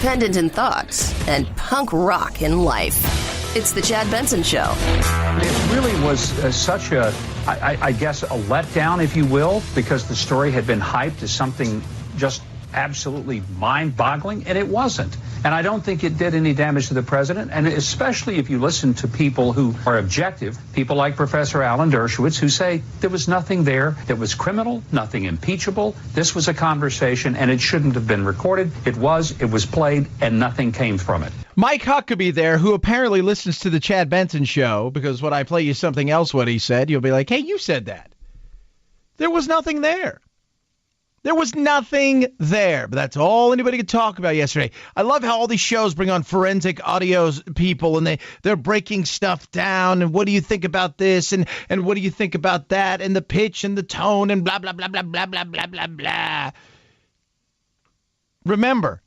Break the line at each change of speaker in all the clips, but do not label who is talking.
independent in thought, and punk rock in life. It's the Chad Benson Show.
It really was such a, I guess, a letdown, if you will, because the story had been hyped as something just absolutely mind-boggling, and it wasn't. And I don't think it did any damage to the president, and especially if you listen to people who are objective, people like Professor Alan Dershowitz, who say there was nothing there that was criminal, nothing impeachable. This was a conversation, and it shouldn't have been recorded. It was played, and nothing came from it.
Mike Huckabee there, who apparently listens to the Chad Benson Show, because when I play you something else what he said, you'll be like, hey, you said that. There was nothing there. There was nothing there, but that's all anybody could talk about yesterday. I love how all these shows bring on forensic audio people, and they're breaking stuff down, and what do you think about this, and what do you think about that, and the pitch and the tone, and blah, blah, blah, blah, blah, blah, blah, blah, blah. Remember,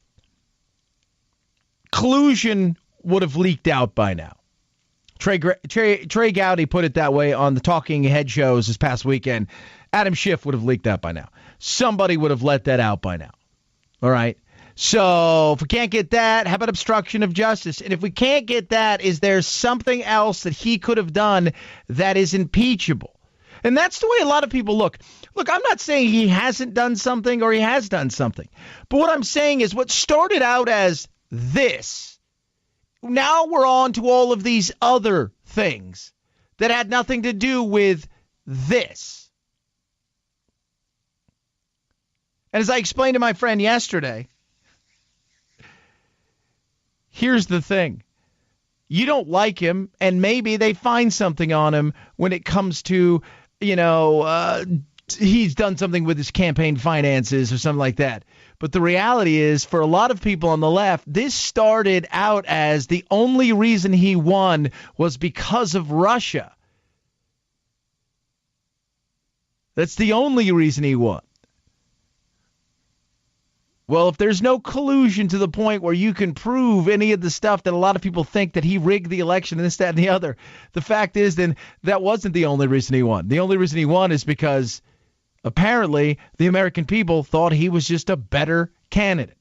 collusion would have leaked out by now. Trey Gowdy put it that way on the Talking Head shows this past weekend. Adam Schiff would have leaked that by now. Somebody would have let that out by now. All right? So if we can't get that, how about obstruction of justice? And if we can't get that, is there something else that he could have done that is impeachable? And that's the way a lot of people look. Look, I'm not saying he hasn't done something or he has done something. But what I'm saying is what started out as this, now we're on to all of these other things that had nothing to do with this. And as I explained to my friend yesterday, here's the thing. You don't like him, and maybe they find something on him when it comes to, he's done something with his campaign finances or something like that. But the reality is, for a lot of people on the left, this started out as the only reason he won was because of Russia. That's the only reason he won. Well, if there's no collusion to the point where you can prove any of the stuff that a lot of people think that he rigged the election and this, that, and the other, the fact is then that wasn't the only reason he won. The only reason he won is because apparently the American people thought he was just a better candidate.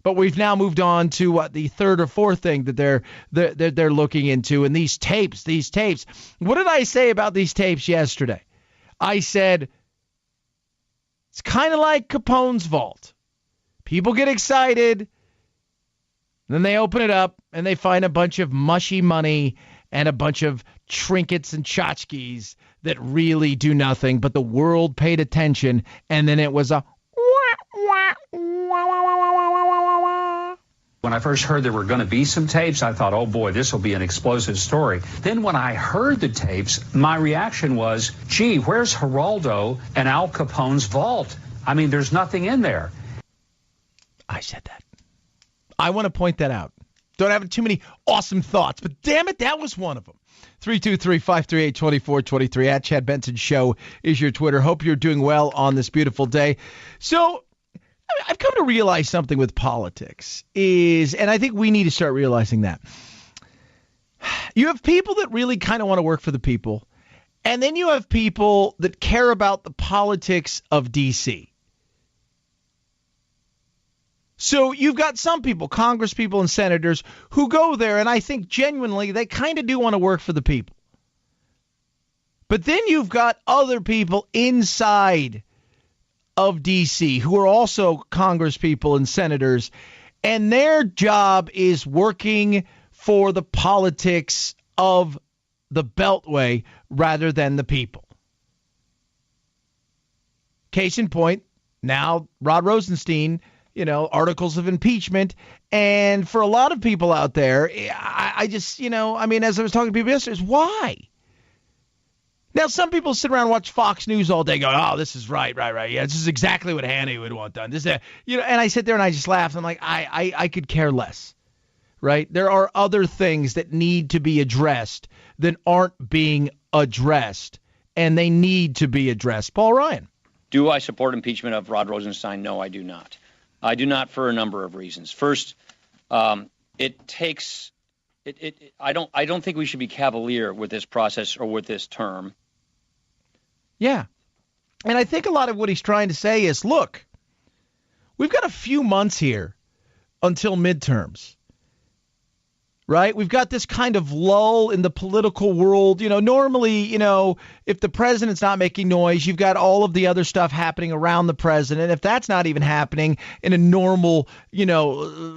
But we've now moved on to the third or fourth thing that they're looking into, and these tapes. What did I say about these tapes yesterday? I said, it's kind of like Capone's vault. People get excited, then they open it up, and they find a bunch of mushy money and a bunch of trinkets and tchotchkes that really do nothing, but the world paid attention, and then it was a
When I first heard there were going to be some tapes, I thought, oh boy, this will be an explosive story. Then when I heard the tapes, my reaction was, gee, where's Geraldo and Al Capone's vault? I mean, there's nothing in there.
I said that. I want to point that out. Don't have too many awesome thoughts, but damn it, that was one of them. 323-538-2423 at Chad Benson Show is your Twitter. Hope you're doing well on this beautiful day. So I've come to realize something with politics and I think we need to start realizing that. You have people that really kind of want to work for the people, and then you have people that care about the politics of D.C. So you've got some people, Congress people and senators, who go there, and I think genuinely they kind of do want to work for the people. But then you've got other people inside of D.C. who are also Congress people and senators, and their job is working for the politics of the Beltway rather than the people. Case in point, now Rod Rosenstein, articles of impeachment. And for a lot of people out there, I just, as I was talking to people yesterday, why? Now, some people sit around and watch Fox News all day going, oh, this is right. Yeah, this is exactly what Hannity would want done. And I sit there and I just laugh. I'm like, I could care less, right? There are other things that need to be addressed that aren't being addressed, and they need to be addressed. Paul Ryan.
Do I support impeachment of Rod Rosenstein? No, I do not. I do not for a number of reasons. First, it takes it. I don't think we should be cavalier with this process or with this term.
Yeah. And I think a lot of what he's trying to say is, look, we've got a few months here until midterms. Right? We've got this kind of lull in the political world. Normally, if the president's not making noise, you've got all of the other stuff happening around the president. If that's not even happening in a normal,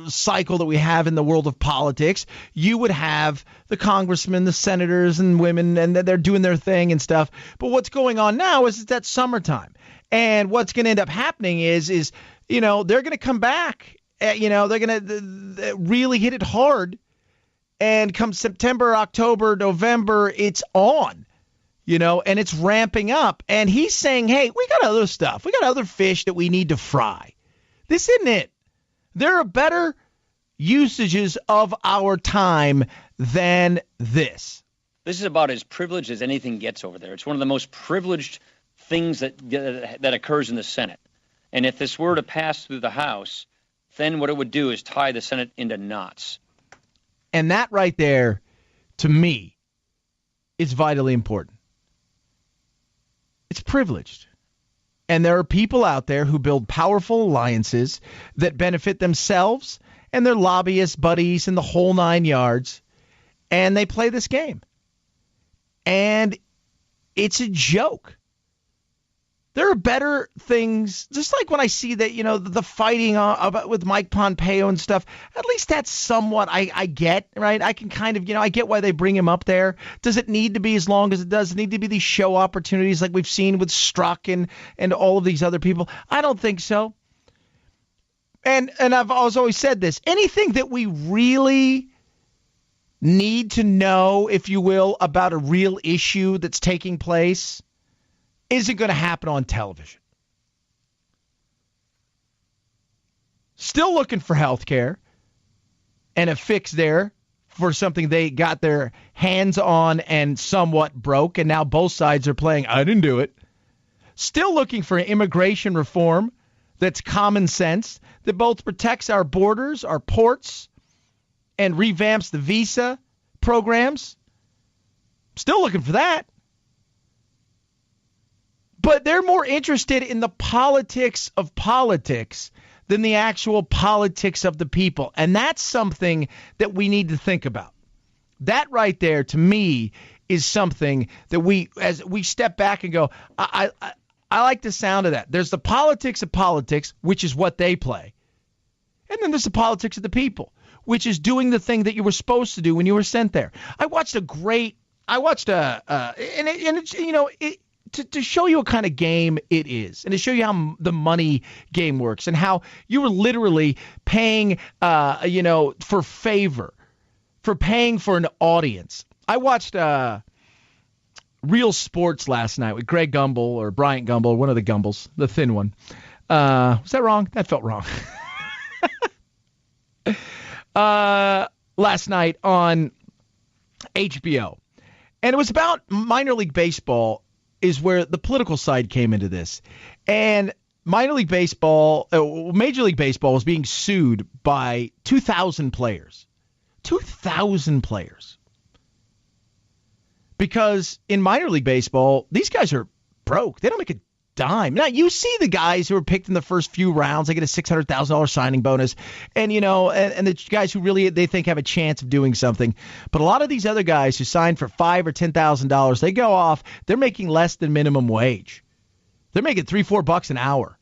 cycle that we have in the world of politics, you would have the congressmen, the senators and women, and they're doing their thing and stuff. But what's going on now is that summertime. And what's going to end up happening is they're going to come back. They're going to really hit it hard. And come September, October, November, it's on, and it's ramping up. And he's saying, hey, we got other stuff. We got other fish that we need to fry. This isn't it. There are better usages of our time than this.
This is about as privileged as anything gets over there. It's one of the most privileged things that occurs in the Senate. And if this were to pass through the House, then what it would do is tie the Senate into knots.
And that right there, to me, is vitally important. It's privileged. And there are people out there who build powerful alliances that benefit themselves and their lobbyist buddies and the whole 9 yards. And they play this game. And it's a joke. There are better things, just like when I see that, the fighting with Mike Pompeo and stuff, at least that's somewhat I get, right? I can kind of, I get why they bring him up there. Does it need to be as long as it does? Does it need to be these show opportunities like we've seen with Strzok and all of these other people? I don't think so. And I've always said this, anything that we really need to know, if you will, about a real issue that's taking place isn't going to happen on television. Still looking for health care and a fix there for something they got their hands on and somewhat broke, and now both sides are playing, I didn't do it. Still looking for immigration reform that's common sense, that both protects our borders, our ports, and revamps the visa programs. Still looking for that. But they're more interested in the politics of politics than the actual politics of the people. And that's something that we need to think about. That right there, to me, is something that as we step back and go, I like the sound of that. There's the politics of politics, which is what they play. And then there's the politics of the people, which is doing the thing that you were supposed to do when you were sent there. To show you what kind of game it is, and to show you how the money game works, and how you were literally paying, for favor, for paying for an audience. I watched Real Sports last night with Greg Gumbel or Bryant Gumbel, one of the Gumbles, the thin one. Was that wrong? That felt wrong. Last night on HBO, and it was about minor league baseball. Is where the political side came into this. And Major League Baseball was being sued by 2,000 players. 2,000 players. Because in minor league baseball, these guys are broke. They don't make a dime. Now, you see the guys who are picked in the first few rounds, they get a $600,000 signing bonus. And, and the guys who really, they think have a chance of doing something. But a lot of these other guys who signed for $5,000 or $10,000, they go off, they're making less than minimum wage. They're making $3-4 an hour.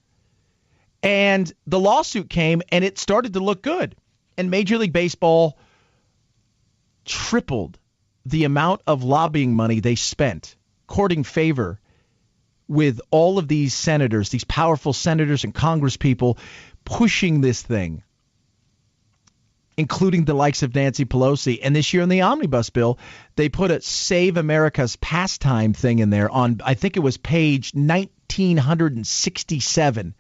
And the lawsuit came and it started to look good. And Major League Baseball tripled the amount of lobbying money they spent, courting favor with all of these senators, these powerful senators and congresspeople pushing this thing, including the likes of Nancy Pelosi. And this year in the omnibus bill, they put a Save America's Pastime thing in there on, I think it was page 1967,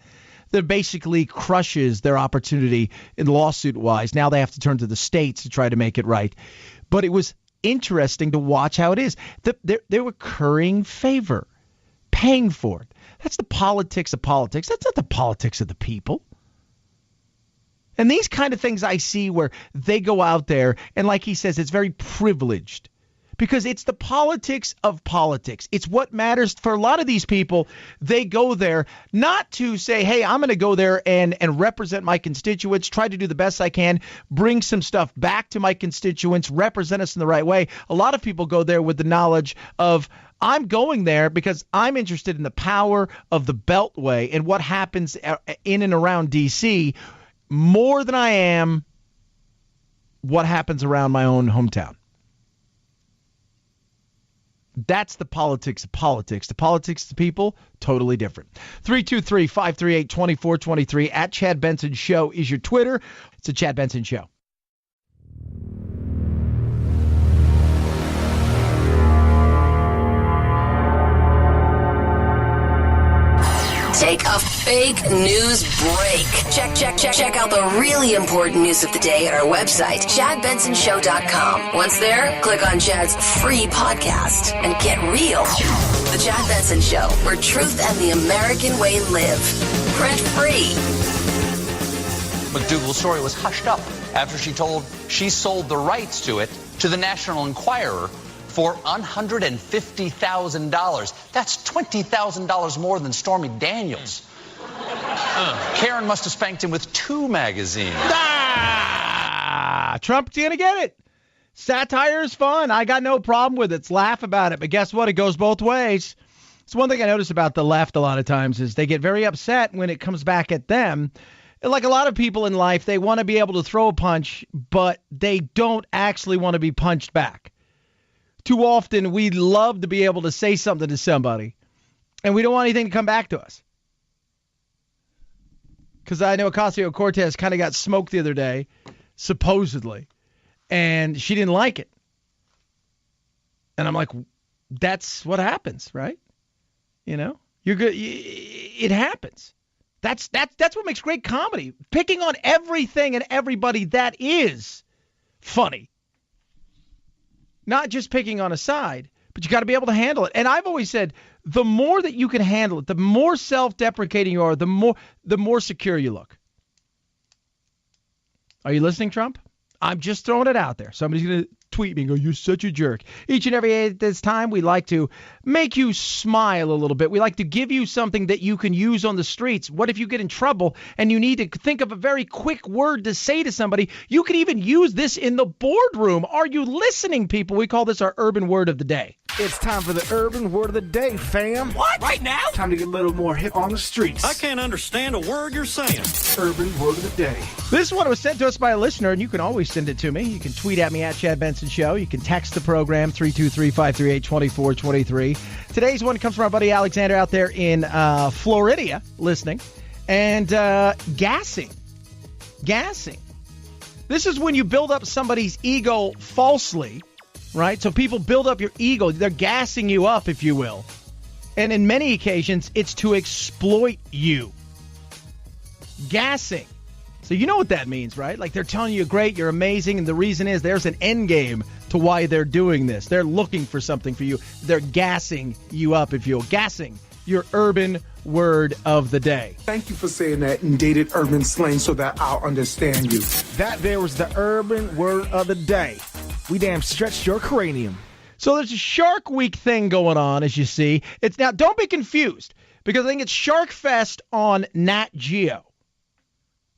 that basically crushes their opportunity in lawsuit-wise. Now they have to turn to the states to try to make it right. But it was interesting to watch how it is. They're recurring favor. Paying for it. That's the politics of politics. That's not the politics of the people. And these kind of things I see where they go out there, and like he says, it's very privileged because it's the politics of politics. It's what matters for a lot of these people. They go there not to say, hey, I'm going to go there and represent my constituents, try to do the best I can, bring some stuff back to my constituents, represent us in the right way. A lot of people go there with the knowledge of, I'm going there because I'm interested in the power of the Beltway and what happens in and around D.C. more than I am what happens around my own hometown. That's the politics of politics. The politics of the people, totally different. 323-538-2423 at Chad Benson Show is your Twitter. It's a Chad Benson Show.
Take a fake news break. Check out the really important news of the day at our website, ChadBensonShow.com. Once there, click on Chad's free podcast and get real. The Chad Benson Show, where truth and the American way live. Print free.
McDougal's story was hushed up after she told she sold the rights to it to the National Enquirer for $150,000. That's $20,000 more than Stormy Daniels. Karen must have spanked him with 2 magazines.
Trump's going to get it. Satire is fun. I got no problem with it. Let's laugh about it. But guess what? It goes both ways. It's one thing I notice about the left a lot of times is they get very upset when it comes back at them. Like a lot of people in life, they want to be able to throw a punch, but they don't actually want to be punched back. Too often, we love to be able to say something to somebody, and we don't want anything to come back to us. Because I know Ocasio-Cortez kind of got smoked the other day, supposedly, and she didn't like it. And I'm like, that's what happens, right? You know, you're good. It happens. That's what makes great comedy. Picking on everything and everybody that is funny. Not just picking on a side, but you got to be able to handle it. And I've always said, the more that you can handle it, the more self-deprecating you are, the more secure you look. Are you listening, Trump? I'm just throwing it out there. Somebody's going to tweet me and go, you're such a jerk. Each and every day at this time, we like to make you smile a little bit. We like to give you something that you can use on the streets. What if you get in trouble and you need to think of a very quick word to say to somebody? You can even use this in the boardroom. Are you listening, people? We call this our urban word of the day.
It's time for the urban word of the day, fam.
What? Right now?
Time to get a little more hip on the streets.
I can't understand a word you're saying.
Urban word of the day.
This one was sent to us by a listener, and you can always send it to me. You can tweet at me at Chad Benson Show. You can text the program, 323-538-2423. Today's one comes from our buddy Alexander out there in Florida listening. And gassing. Gassing. This is when you build up somebody's ego falsely, right? So people build up your ego. They're gassing you up, if you will. And in many occasions, it's to exploit you. Gassing. So you know what that means, right? Like they're telling you you're great, you're amazing, and the reason is there's an end game to why they're doing this. They're looking for something for you. They're gassing you up, if you will. Gassing, your urban word of the day.
Thank you for saying that in dated urban slang so that I'll understand you. That there was the urban word of the day. We damn stretched your cranium.
So there's a Shark Week thing going on, as you see. It's now, don't be confused, because I think it's Shark Fest on Nat Geo.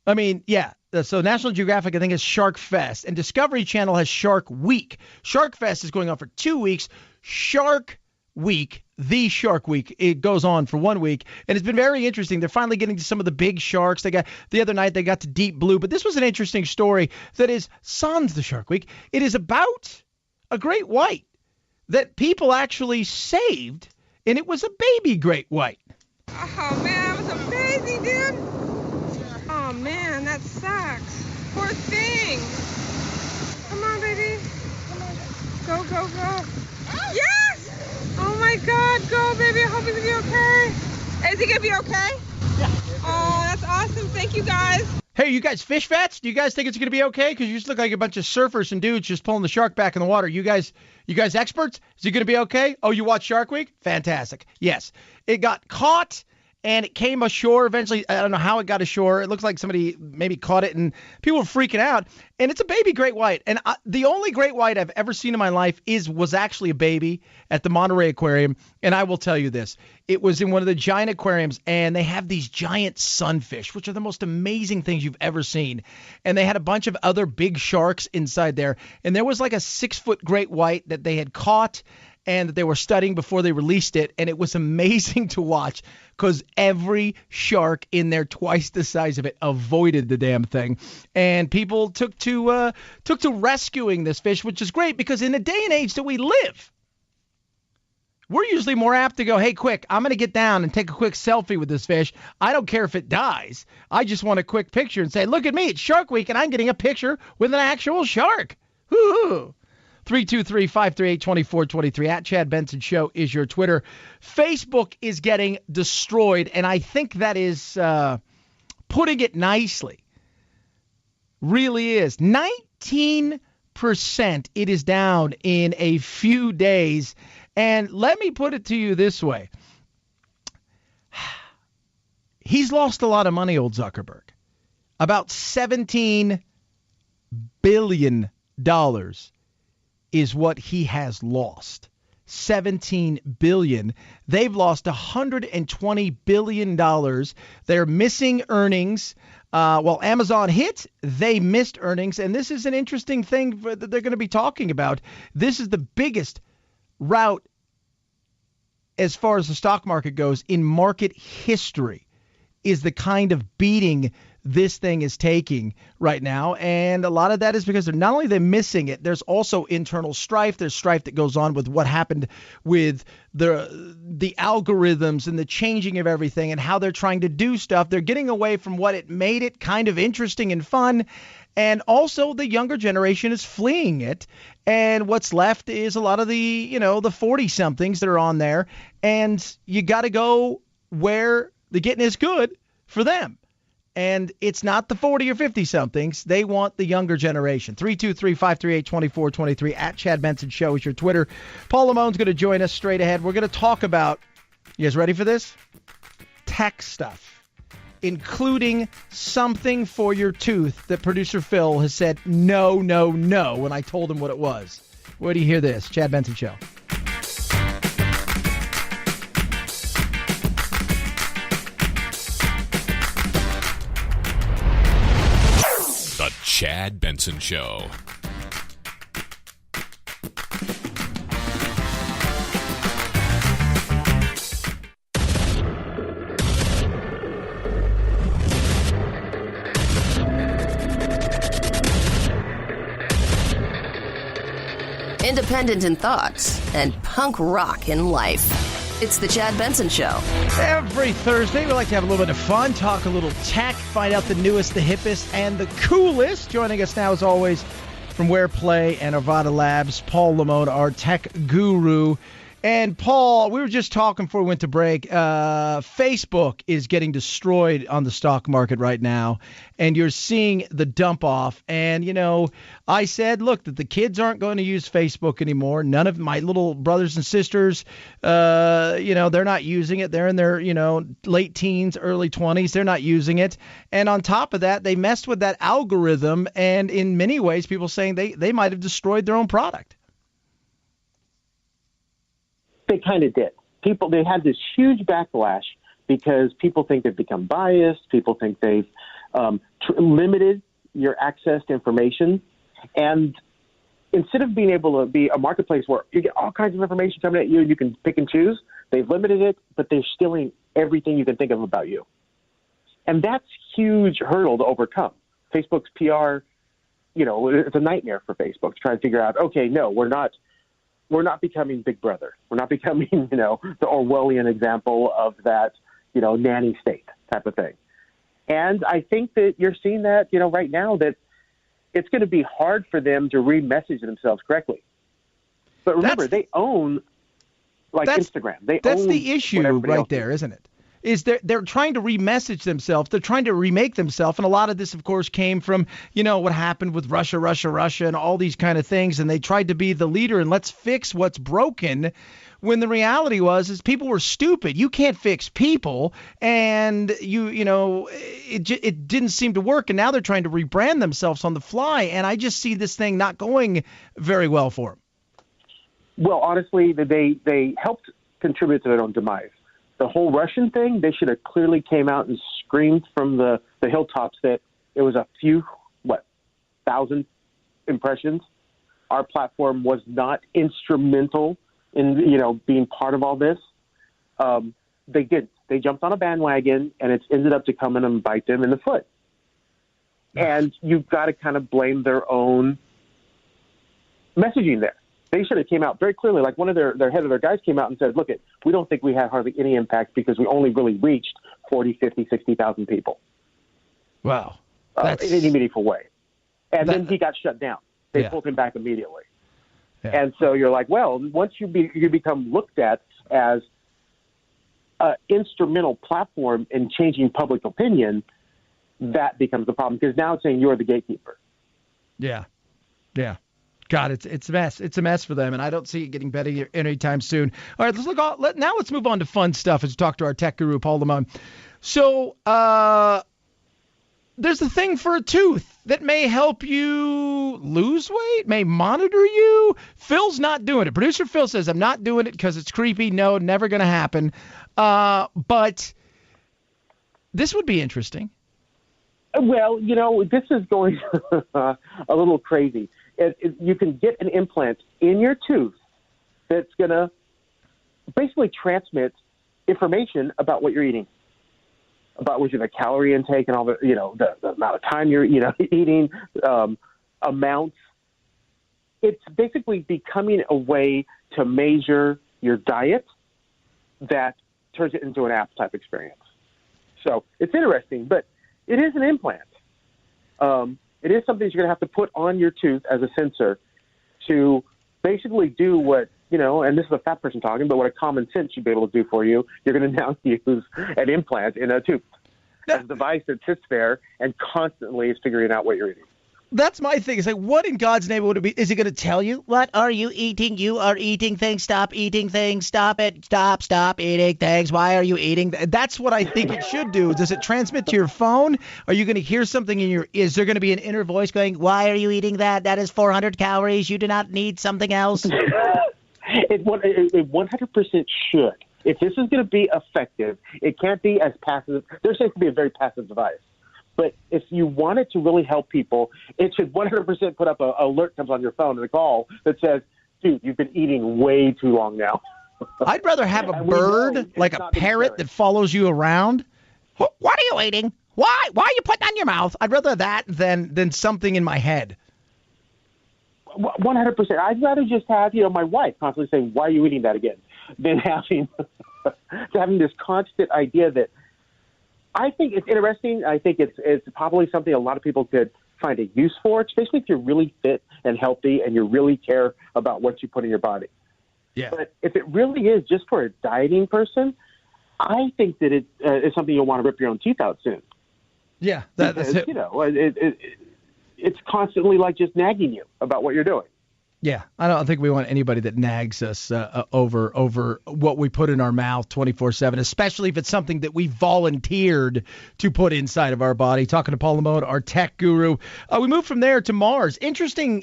I mean, yeah. So National Geographic, I think, is Shark Fest, and Discovery Channel has Shark Week. Shark Fest is going on for 2 weeks. Shark Week, the Shark Week, it goes on for 1 week, and it's been very interesting. They're finally getting to some of the big sharks. The other night they got to deep blue, but this was an interesting story that is sans the Shark Week. It is about a great white that people actually saved, and it was a baby great white.
Oh man, that was amazing, dude. Oh man, that sucks. Poor thing. Come on, baby. Go, go, go. Yes! Oh my God, go, baby. I hope he's gonna be okay. Is he gonna be okay? Yeah. Oh, that's awesome. Thank you, guys.
Hey, you guys fish vets? Do you guys think it's gonna be okay? Because you just look like a bunch of surfers and dudes just pulling the shark back in the water. You guys experts? Is he gonna be okay? Oh, you watch Shark Week? Fantastic. Yes. It got caught, and it came ashore eventually. I don't know how it got ashore. It looks like somebody maybe caught it, and people were freaking out. And it's a baby great white. And the only great white I've ever seen in my life was actually a baby at the Monterey Aquarium. And I will tell you this. It was in one of the giant aquariums, and they have these giant sunfish, which are the most amazing things you've ever seen. And they had a bunch of other big sharks inside there. And there was like a 6-foot great white that they had caught and that they were studying before they released it. And it was amazing to watch because every shark in there, twice the size of it, avoided the damn thing. And people took to rescuing this fish, which is great because in the day and age that we live, we're usually more apt to go, hey, quick, I'm going to get down and take a quick selfie with this fish. I don't care if it dies. I just want a quick picture and say, look at me, it's Shark Week, and I'm getting a picture with an actual shark. Woo-hoo. 323-538-2423 at Chad Benson Show is your Twitter. Facebook is getting destroyed, and I think that is putting it nicely. Really is. 19% it is down in a few days. And let me put it to you this way. He's lost a lot of money, old Zuckerberg. About $17 billion is what he has lost. $17 billion. They've lost $120 billion. They're missing earnings. While Amazon hit, they missed earnings. And this is an interesting thing that they're going to be talking about. This is the biggest route as far as the stock market goes in market history, is the kind of beating this thing is taking right now. And a lot of that is because they're not only they're missing it, there's also internal strife. There's strife that goes on with what happened with the algorithms and the changing of everything and how they're trying to do stuff. They're getting away from what it made it kind of interesting and fun. And also the younger generation is fleeing it. And what's left is a lot of the 40-somethings that are on there. And you got to go where the getting is good for them. And it's not the 40 or 50-somethings. They want the younger generation. 323-538-2423 at Chad Benson Show is your Twitter. Paul Limon's going to join us straight ahead. We're going to talk about, you guys ready for this? Tech stuff, including something for your tooth that producer Phil has said no when I told him what it was. Where do you hear this? Chad Benson Show.
The Chad Benson Show.
Independent in thoughts and punk rock in life. It's the Chad Benson Show.
Every Thursday, we like to have a little bit of fun, talk a little tech, find out the newest, the hippest, and the coolest. Joining us now, as always, from Where Play and Arvada Labs, Paul Limon, our tech guru. And Paul, we were just talking before we went to break. Facebook is getting destroyed on the stock market right now, and you're seeing the dump off. And, I said, look, that the kids aren't going to use Facebook anymore. None of my little brothers and sisters, they're not using it. They're in their, late teens, early 20s. They're not using it. And on top of that, they messed with that algorithm. And in many ways, people saying they might have destroyed their own product.
They kind of did. They had this huge backlash because people think they've become biased. People think they've limited your access to information. And instead of being able to be a marketplace where you get all kinds of information coming at you and you can pick and choose, they've limited it, but they're stealing everything you can think of about you. And that's a huge hurdle to overcome. Facebook's PR, it's a nightmare for Facebook to try to figure out, okay, no, we're not becoming Big Brother. We're not becoming, the Orwellian example of that, nanny state type of thing. And I think that you're seeing that, right now, that it's going to be hard for them to re-message themselves correctly. But remember, they own, Instagram. That's
the issue right there, isn't it? is they're trying to remessage themselves. They're trying to remake themselves. And a lot of this, of course, came from, what happened with Russia, and all these kind of things. And they tried to be the leader and let's fix what's broken, when the reality is people were stupid. You can't fix people. And it didn't seem to work. And now they're trying to rebrand themselves on the fly. And I just see this thing not going very well for them.
Well, honestly, they helped contribute to their own demise. The whole Russian thing, they should have clearly came out and screamed from the hilltops that it was a few, 1,000 impressions. Our platform was not instrumental in, being part of all this. They didn't. They jumped on a bandwagon, and it's ended up to come in and bite them in the foot. And you've got to kind of blame their own messaging there. They should have came out very clearly, like one of their head of their guys came out and said, look, we don't think we had hardly any impact because we only really reached 40, 50, 60,000 people.
Wow.
In any meaningful way. And then he got shut down. They pulled him back immediately. Yeah. And so you're like, well, once you become looked at as an instrumental platform in changing public opinion, that becomes the problem because now it's saying you're the gatekeeper.
Yeah. Yeah. God, it's a mess. It's a mess for them, and I don't see it getting better anytime soon. All right, let's move on to fun stuff as we talk to our tech guru, Paul Limon. So there's a thing for a tooth that may help you lose weight, may monitor you. Phil's not doing it. Producer Phil says, I'm not doing it because it's creepy. No, never going to happen. But this would be interesting.
Well, this is going a little crazy. You can get an implant in your tooth that's going to basically transmit information about what you're eating, about what the calorie intake and all the amount of time you're eating, amounts. It's basically becoming a way to measure your diet that turns it into an app type experience. So it's interesting, but it is an implant. It is something you're going to have to put on your tooth as a sensor to basically do what, and this is a fat person talking, but what a common sense should be able to do for you. You're going to now use an implant in a tooth as a device that sits there and constantly is figuring out what you're eating.
That's my thing. It's like, what in God's name would it be? Is it going to tell you? What are you eating? You are eating things. Stop eating things. Stop it. Stop eating things. Why are you eating? That's what I think it should do. Does it transmit to your phone? Are you going to hear something in your, is there going to be an inner voice going, why are you eating that? That is 400 calories. You do not need something else.
It 100% should. If this is going to be effective, it can't be as passive. They're saying it could be a very passive device. But if you want it to really help people, it should 100% put up an alert comes on your phone and a call that says, dude, you've been eating way too long now.
I'd rather have a bird, like a parrot that follows you around. What are you eating? Why are you putting on your mouth? I'd rather that than something in my head.
100%. I'd rather just have, my wife constantly saying, why are you eating that again? Than having this constant idea that I think it's interesting. I think it's probably something a lot of people could find a use for, especially if you're really fit and healthy and you really care about what you put in your body.
Yeah.
But if it really is just for a dieting person, I think that it's something you'll want to rip your own teeth out soon.
Yeah,
that's it. It's constantly like just nagging you about what you're doing.
Yeah, I don't think we want anybody that nags us over what we put in our mouth 24/7, especially if it's something that we volunteered to put inside of our body. Talking to Paul Limon, our tech guru. We move from there to Mars. Interesting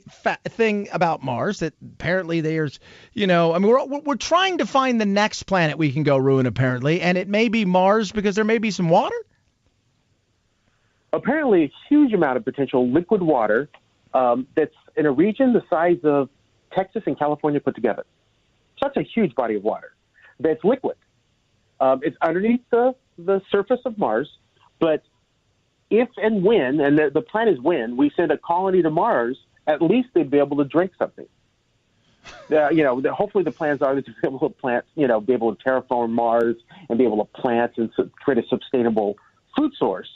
thing about Mars that apparently there's, we're trying to find the next planet we can go ruin apparently, and it may be Mars because there may be some water.
Apparently, a huge amount of potential liquid water that's in a region the size of Texas and California put together. Such a huge body of water that's liquid. It's underneath the surface of Mars, but if and when, and the plan is when, we send a colony to Mars, at least they'd be able to drink something. Hopefully the plans are to be able to plant, be able to terraform Mars and be able to plant and create a sustainable food source.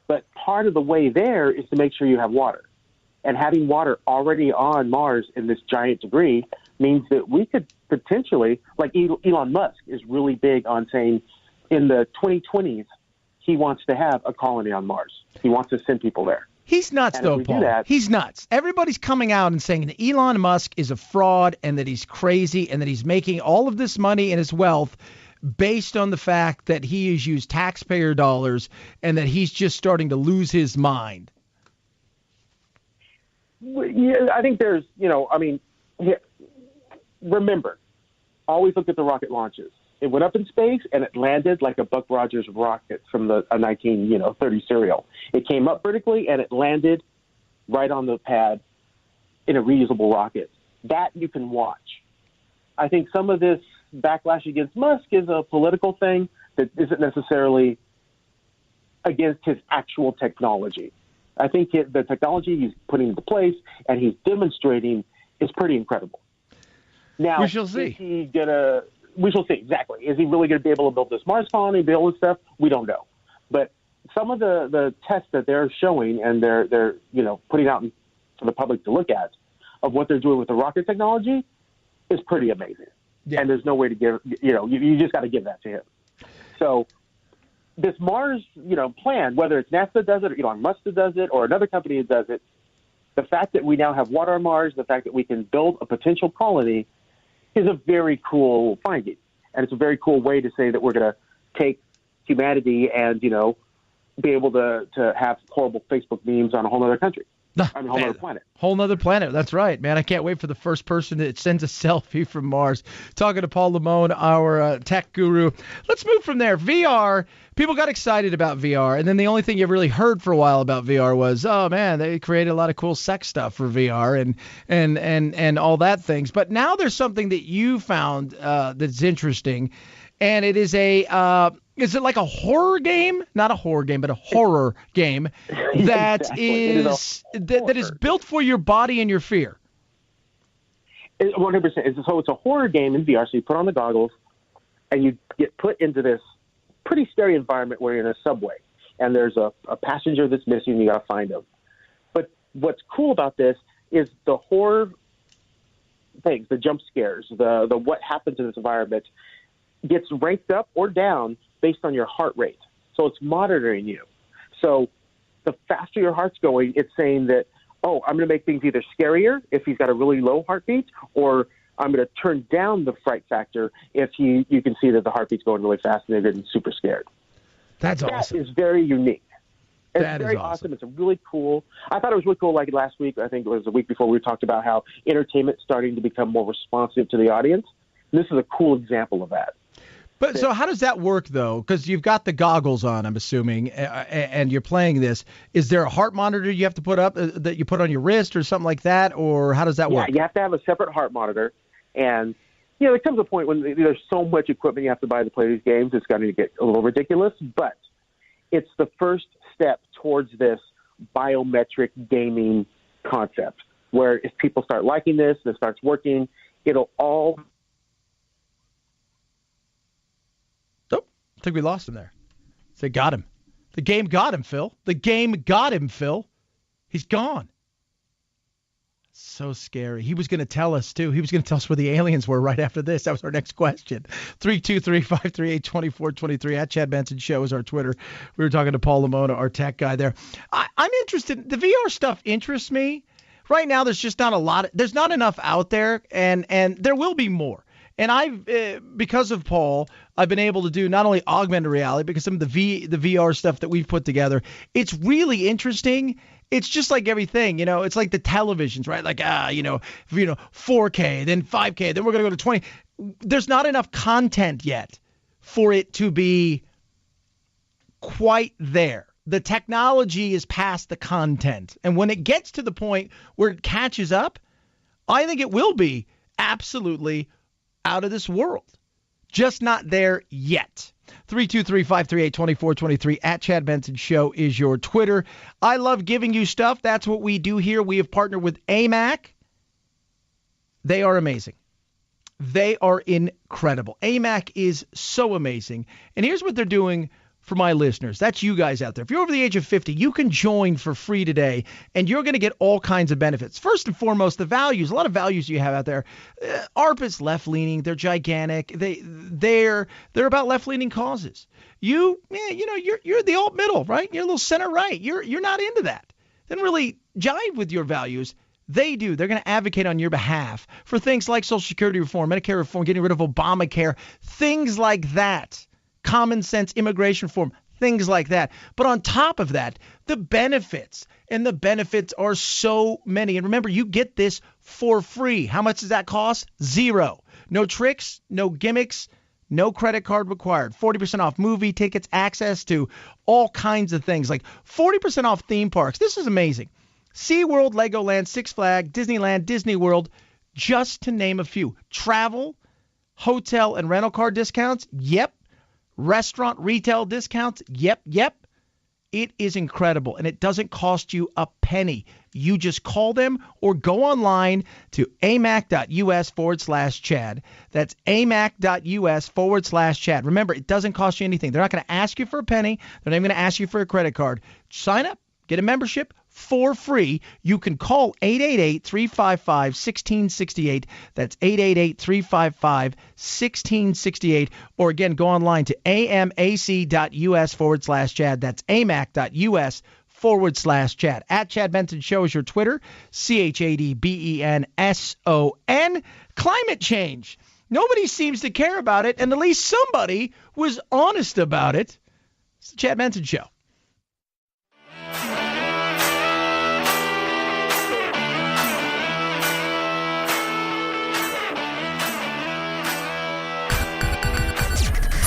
But part of the way there is to make sure you have water. And having water already on Mars in this giant debris means that we could potentially, like Elon Musk is really big on saying in the 2020s, he wants to have a colony on Mars. He wants to send people there.
He's nuts,
And
though,
if we do
Paul.
that-
He's nuts. Everybody's coming out and saying that Elon Musk is a fraud and that he's crazy and that he's making all of this money and his wealth based on the fact that he has used taxpayer dollars and that he's just starting to lose his mind.
Yeah, I think there's, remember, always look at the rocket launches. It went up in space and it landed like a Buck Rogers rocket from the 1930 serial. It came up vertically and it landed right on the pad in a reusable rocket. That you can watch. I think some of this backlash against Musk is a political thing that isn't necessarily against his actual technology. I think the technology he's putting into place and he's demonstrating is pretty incredible. Now,
we shall see.
We shall see, exactly. Is he really going to be able to build this Mars colony, build this stuff? We don't know. But some of the tests that they're showing and they're putting out for the public to look at of what they're doing with the rocket technology is pretty amazing. Yeah. And there's no way to give, you just got to give that to him. So this Mars, plan, whether it's NASA does it or Elon Musk does it or another company that does it, the fact that we now have water on Mars, the fact that we can build a potential colony is a very cool finding. And it's a very cool way to say that we're going to take humanity and, be able to have horrible Facebook memes on a whole other country. A whole other planet.
Whole nother planet. That's right, man. I can't wait for the first person that sends a selfie from Mars. Talking to Paul Limon, our tech guru. Let's move from there. VR. People got excited about VR, and then the only thing you really heard for a while about VR was, oh man, they created a lot of cool sex stuff for VR and all that things. But now there's something that you found that's interesting, and it is is it like a horror game? Not a horror game, but a horror game that that is built for your body and your fear.
100%. So it's a horror game in VR. So you put on the goggles, and you get put into this pretty scary environment where you're in a subway, and there's a passenger that's missing. You got to find him. But what's cool about this is the horror things, the jump scares, the what happens in this environment gets ranked up or down based on your heart rate. So it's monitoring you. So the faster your heart's going, it's saying that, oh, I'm going to make things either scarier if he's got a really low heartbeat, or I'm going to turn down the fright factor if you can see that the heartbeat's going really fast and they're getting super scared.
That's awesome.
That is very unique. It's
that
very
is awesome.
It's a really cool. I thought it was really cool. Like last week, I think it was the week before, we talked about how entertainment's starting to become more responsive to the audience. And this is a cool example of that.
But so how does that work, though? Because you've got the goggles on, I'm assuming, and you're playing this. Is there a heart monitor you have to put up that you put on your wrist or something like that? Or how does that work?
Yeah, you have to have a separate heart monitor. And, there comes a point when there's so much equipment you have to buy to play these games, it's going to get a little ridiculous. But it's the first step towards this biometric gaming concept, where if people start liking this and it starts working, it'll all...
I think we lost him there. They got him. The game got him, Phil. The game got him, Phil. He's gone. So scary. He was going to tell us, too. He was going to tell us where the aliens were right after this. That was our next question. 323-538-2423 at Chad Benson Show is our Twitter. We were talking to Paul Limon, our tech guy there. I'm interested. The VR stuff interests me. Right now, there's just not a lot. There's not enough out there, and there will be more. And I've, because of Paul, I've been able to do not only augmented reality, because some of the VR stuff that we've put together, it's really interesting. It's just like everything, it's like the televisions, right? Like, 4K, then 5K, then we're going to go to 20. There's not enough content yet for it to be quite there. The technology is past the content. And when it gets to the point where it catches up, I think it will be absolutely out of this world. Just not there yet. 323-538-2423 at Chad Benson Show is your Twitter. I love giving you stuff. That's what we do here. We have partnered with AMAC. They are amazing. They are incredible. AMAC is so amazing. And here's what they're doing for my listeners. That's you guys out there. If you're over the age of 50, you can join for free today, and you're going to get all kinds of benefits. First and foremost, the values. A lot of values you have out there. ARP is left-leaning. They're gigantic. They're about left-leaning causes. You're the alt-middle, right? You're a little center-right. You're not into that. They don't really jive with your values. They do. They're going to advocate on your behalf for things like Social Security reform, Medicare reform, getting rid of Obamacare, things like that. Common sense immigration reform, things like that. But on top of that, the benefits, and the benefits are so many. And remember, you get this for free. How much does that cost? $0. No tricks, no gimmicks, no credit card required. 40% off movie tickets, access to all kinds of things, like 40% off theme parks. This is amazing. SeaWorld, Legoland, Six Flags, Disneyland, Disney World, just to name a few. Travel, hotel, and rental car discounts? Yep. Restaurant, retail discounts? Yep. It is incredible, and it doesn't cost you a penny. You just call them or go online to amac.us/Chad. That's amac.us/Chad. Remember, it doesn't cost you anything. They're not going to ask you for a penny. They're not even going to ask you for a credit card. Sign up, get a membership for free. You can call 888-355-1668. That's 888-355-1668. Or again, go online to amac.us/Chad. That's amac.us/Chad. At Chad Benson Show is your Twitter. ChadBenson. Climate change. Nobody seems to care about it, and at least somebody was honest about it. It's the Chad Benson Show.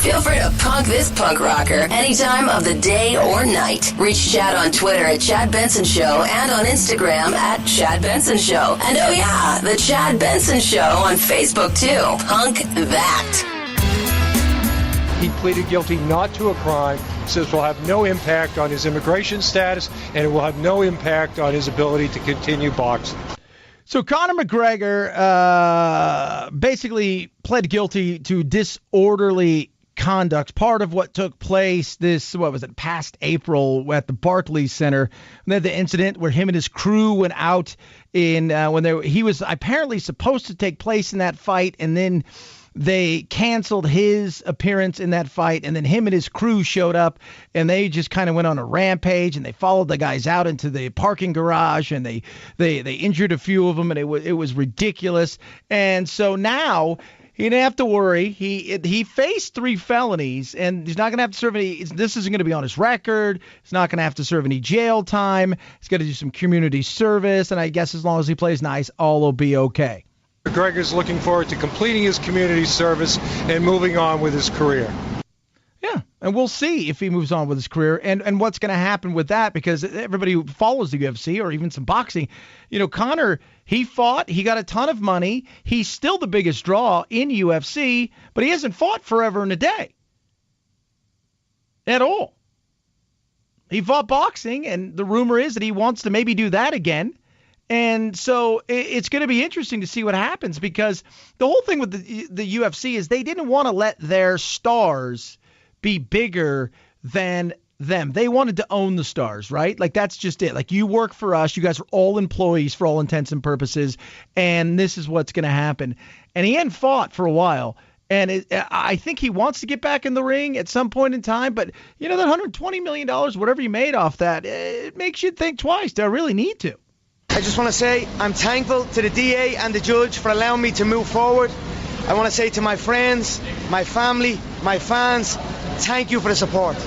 Feel free to punk this punk rocker any time of the day or night. Reach Chad on Twitter at Chad Benson Show and on Instagram at Chad Benson Show. And oh yeah, the Chad Benson Show on Facebook too. Punk that.
He pleaded guilty not to a crime, says will have no impact on his immigration status, and it will have no impact on his ability to continue boxing.
So Conor McGregor basically pled guilty to disorderly conduct, part of what took place past April at the Barclays Center. And then the incident where him and his crew went out he was apparently supposed to take place in that fight, and then they canceled his appearance in that fight, and then him and his crew showed up, and they just kind of went on a rampage, and they followed the guys out into the parking garage, and they injured a few of them, and it was ridiculous. And so now he didn't have to worry. He faced 3 felonies, and he's not going to have to serve any. This isn't going to be on his record. He's not going to have to serve any jail time. He's got to do some community service, and I guess as long as he plays nice, all will be okay.
McGregor's looking forward to completing his community service and moving on with his career.
Yeah, and we'll see if he moves on with his career and what's going to happen with that, because everybody who follows the UFC or even some boxing, Conor, he fought, he got a ton of money. He's still the biggest draw in UFC, but he hasn't fought forever and a day at all. He fought boxing, and the rumor is that he wants to maybe do that again. And so it's going to be interesting to see what happens, because the whole thing with the UFC is they didn't want to let their stars be bigger than them. They wanted to own the stars, right? Like, that's just it. Like, you work for us. You guys are all employees for all intents and purposes, and this is what's going to happen. And he hadn't fought for a while, and I think he wants to get back in the ring at some point in time. But, that $120 million, whatever you made off that, it makes you think twice. Do I really need to?
I just want to say I'm thankful to the DA and the judge for allowing me to move forward. I want to say to my friends, my family, my fans, thank you for the support.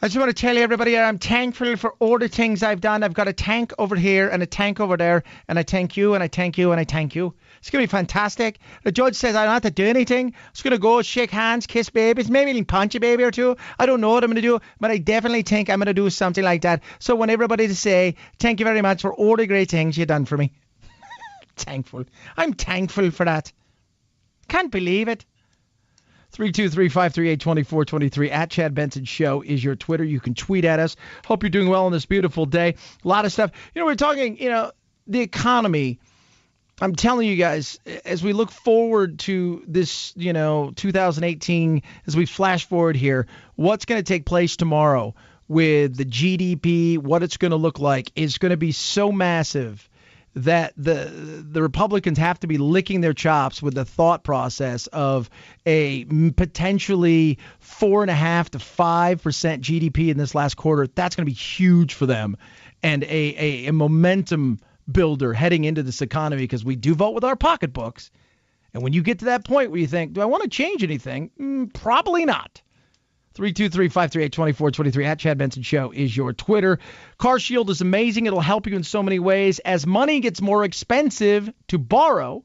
I just want to tell you, everybody, I'm thankful for all the things I've done. I've got a tank over here and a tank over there, and I thank you, and I thank you, and I thank you. It's going to be fantastic. The judge says I don't have to do anything. I'm just going to go shake hands, kiss babies, maybe even punch a baby or two. I don't know what I'm going to do, but I definitely think I'm going to do something like that. So I want everybody to say thank you very much for all the great things you've done for me. Thankful. I'm thankful for that. Can't believe it. 323-538-2423 at Chad Benson Show is your Twitter. You can tweet at us. Hope you're doing well on this beautiful day. A lot of stuff. We're talking, the economy. I'm telling you guys, as we look forward to this, 2018, as we flash forward here, what's going to take place tomorrow with the GDP, what it's going to look like is going to be so massive that the Republicans have to be licking their chops with the thought process of a potentially 4.5% to 5% GDP in this last quarter. That's going to be huge for them, and a momentum builder heading into this economy, because we do vote with our pocketbooks. And when you get to that point where you think, do I want to change anything? Probably not. 323-538-2423 at Chad Benson Show is your Twitter. Car Shield is amazing. It'll help you in so many ways. As money gets more expensive to borrow,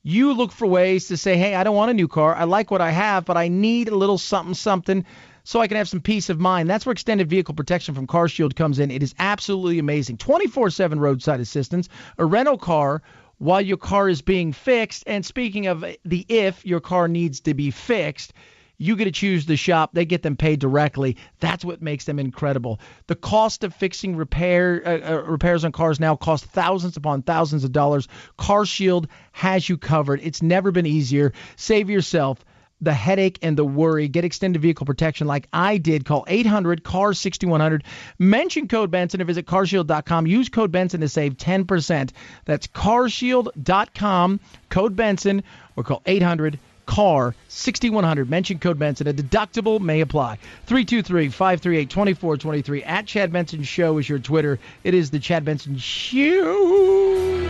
you look for ways to say, hey, I don't want a new car. I like what I have, but I need a little something so I can have some peace of mind. That's where extended vehicle protection from Car Shield comes in. It is absolutely amazing. 24/7 roadside assistance, a rental car while your car is being fixed. And speaking of if your car needs to be fixed, you get to choose the shop. They get them paid directly. That's what makes them incredible. The cost of fixing repairs on cars now cost thousands upon thousands of dollars. Car Shield has you covered. It's never been easier. Save yourself the headache and the worry. Get extended vehicle protection like I did. Call 800-CAR-6100. Mention code Benson or visit carshield.com. Use code Benson to save 10%. That's carshield.com, code Benson, or call 800-CAR-6100. Mention code Benson. A deductible may apply. 323-538-2423. At Chad Benson Show is your Twitter. It is the Chad Benson Show.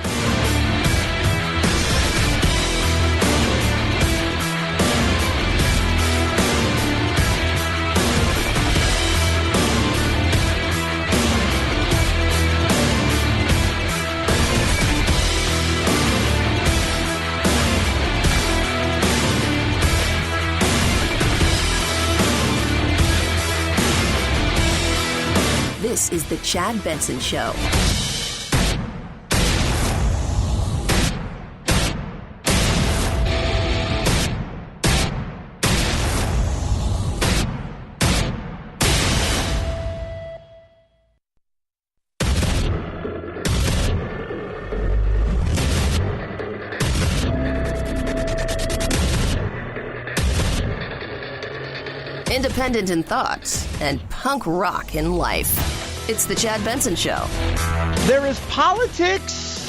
This is the Chad Benson Show. Independent in thoughts and punk rock in life. It's the Chad Benson Show.
There is politics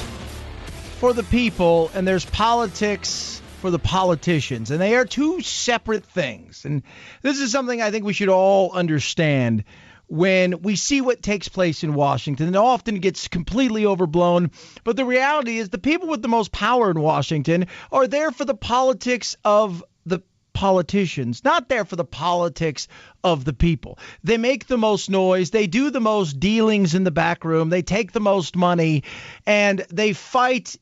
for the people, and there's politics for the politicians, and they are two separate things. And this is something I think we should all understand when we see what takes place in Washington. It often gets completely overblown, but the reality is the people with the most power in Washington are there for the politics of the politicians, not there for the politics of the people. They make the most noise, they do the most dealings in the back room, they take the most money, and they fight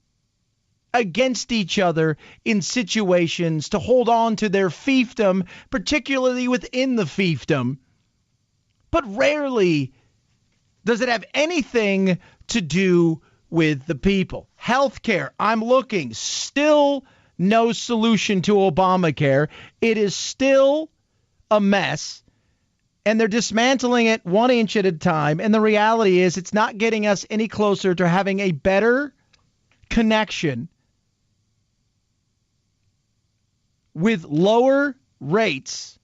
against each other in situations to hold on to their fiefdom, particularly within the fiefdom. But rarely does it have anything to do with the people. Healthcare, I'm looking, still no solution to Obamacare. It is still a mess, and they're dismantling it 1 inch at a time. And the reality is it's not getting us any closer to having a better connection with lower rates.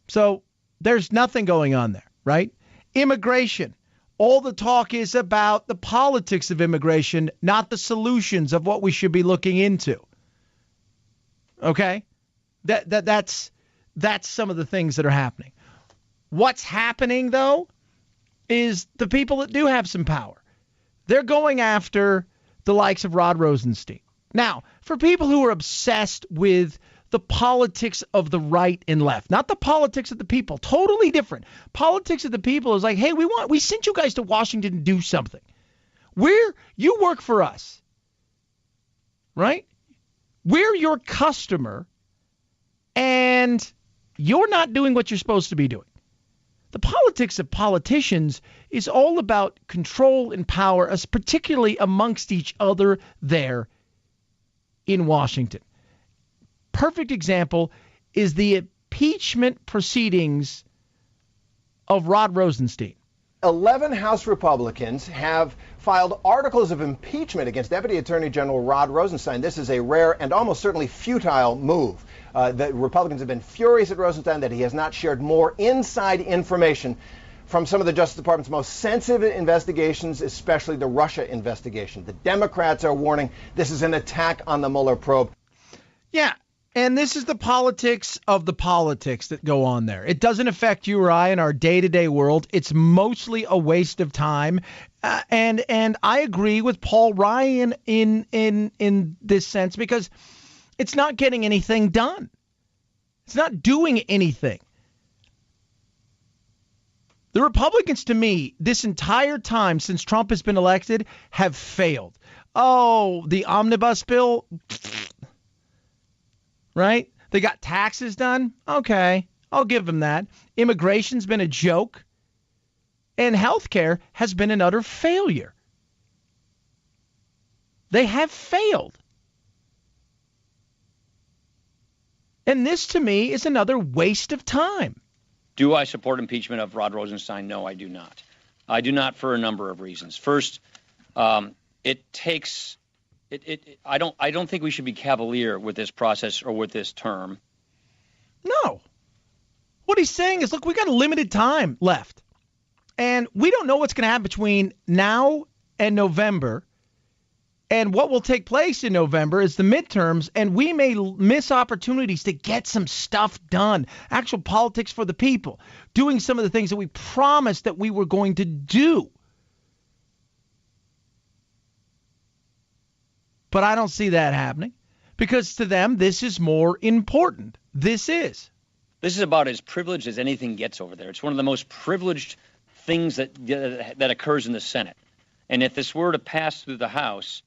So there's nothing going on there, right? Immigration. All the talk is about the politics of immigration, not the solutions of what we should be looking into. Okay? That's some of the things that are happening. What's happening, though, is the people that do have some power. They're going after the likes of Rod Rosenstein. Now, for people who are obsessed with the politics of the right and left, not the politics of the people, totally different. Politics of the people is like, hey, we sent you guys to Washington to do something. You work for us, right? We're your customer, and you're not doing what you're supposed to be doing. The politics of politicians is all about control and power, as particularly amongst each other there in Washington. Perfect example is the impeachment proceedings of Rod Rosenstein.
11 House Republicans have filed articles of impeachment against Deputy Attorney General Rod Rosenstein. This is a rare and almost certainly futile move. The Republicans have been furious at Rosenstein that he has not shared more inside information from some of the Justice Department's most sensitive investigations, especially the Russia investigation. The Democrats are warning this is an attack on the Mueller probe.
Yeah, and this is the politics of the politics that go on there. It doesn't affect you or I in our day-to-day world. It's mostly a waste of time. And I agree with Paul Ryan in this sense, because it's not getting anything done. It's not doing anything. The Republicans, to me, this entire time since Trump has been elected, have failed. Oh, the omnibus bill, right? They got taxes done. Okay, I'll give them that. Immigration's been a joke. And healthcare has been an utter failure. They have failed. And this, to me, is another waste of time.
Do I support impeachment of Rod Rosenstein? No, I do not. I do not for a number of reasons. First, it takes. I don't think we should be cavalier with this process or with this term.
No. What he's saying is, look, we got a limited time left, and we don't know what's going to happen between now and November. And what will take place in November is the midterms, and we may miss opportunities to get some stuff done, actual politics for the people, doing some of the things that we promised that we were going to do. But I don't see that happening, because to them, this is more important. This is
about as privileged as anything gets over there. It's one of the most privileged things that occurs in the Senate. And if this were to pass through the House,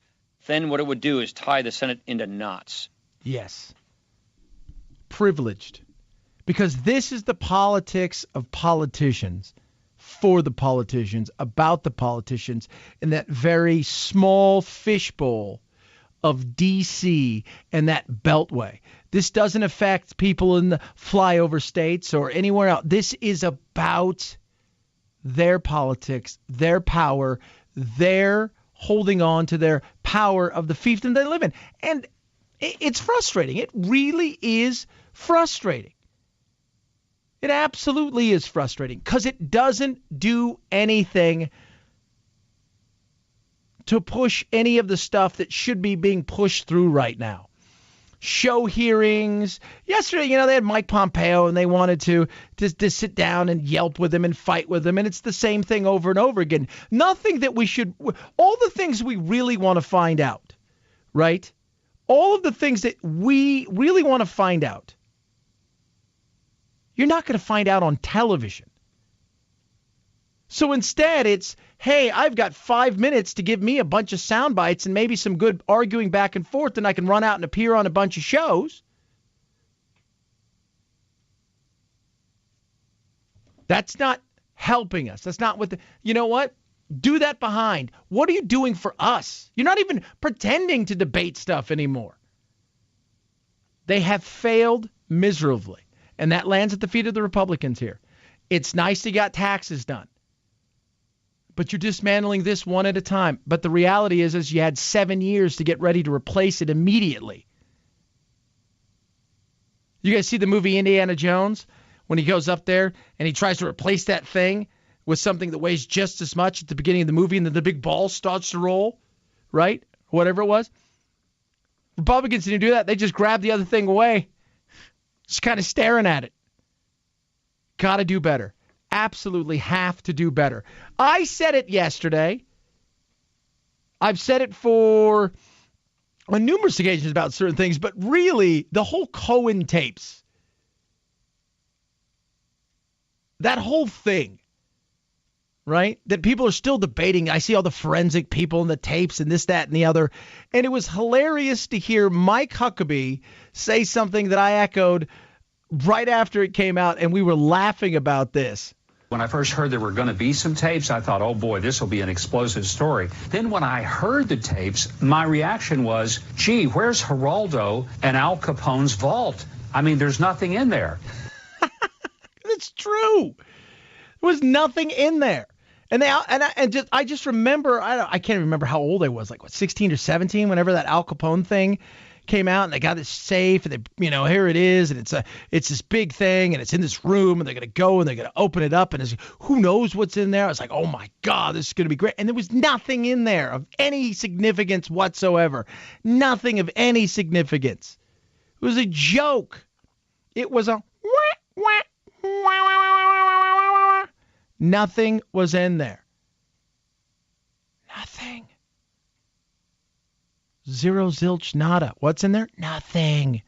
then what it would do is tie the Senate into knots.
Yes. Privileged. Because this is the politics of politicians, for the politicians, about the politicians, in that very small fishbowl of D.C. and that beltway. This doesn't affect people in the flyover states or anywhere else. This is about their politics, their power, their holding on to their power of the fiefdom they live in. And it's frustrating. It really is frustrating. It absolutely is frustrating, because it doesn't do anything to push any of the stuff that should be being pushed through right now. Show hearings. Yesterday, they had Mike Pompeo, and they wanted to sit down and yelp with him and fight with him, and it's the same thing over and over again. Nothing that we should, all the things we really want to find out, right? All of the things that we really want to find out, you're not going to find out on television. So instead, it's, hey, I've got 5 minutes to give me a bunch of sound bites and maybe some good arguing back and forth, and I can run out and appear on a bunch of shows. That's not helping us. That's not what you know what? Do that behind. What are you doing for us? You're not even pretending to debate stuff anymore. They have failed miserably, and that lands at the feet of the Republicans here. It's nice you got taxes done, but you're dismantling this one at a time. But the reality is you had 7 years to get ready to replace it immediately. You guys see the movie Indiana Jones, when he goes up there and he tries to replace that thing with something that weighs just as much at the beginning of the movie, and then the big ball starts to roll, right? Whatever it was. Republicans didn't do that. They just grabbed the other thing away, just kind of staring at it. Got to do better. Absolutely have to do better. I said it yesterday. I've said it on numerous occasions about certain things, but really the whole Cohen tapes, that whole thing, right, that people are still debating. I see all the forensic people in the tapes and this, that, and the other. And it was hilarious to hear Mike Huckabee say something that I echoed right after it came out, and we were laughing about this.
When I first heard there were going to be some tapes, I thought, oh boy, this will be an explosive story. Then when I heard the tapes, my reaction was, gee, where's Geraldo and Al Capone's vault? I mean, there's nothing in there.
It's true. There was nothing in there. I just remember, I can't remember how old I was, like 16 or 17, whenever that Al Capone thing came out, and they got this safe, and they, here it is, and it's this big thing, and it's in this room, and they're gonna go and they're gonna open it up, and who knows what's in there. I was like, oh my God, this is gonna be great, and there was nothing in there of any significance whatsoever, nothing of any significance. It was a joke. It was a nothing was in there. Nothing. Zero, zilch, nada. What's in there? Nothing.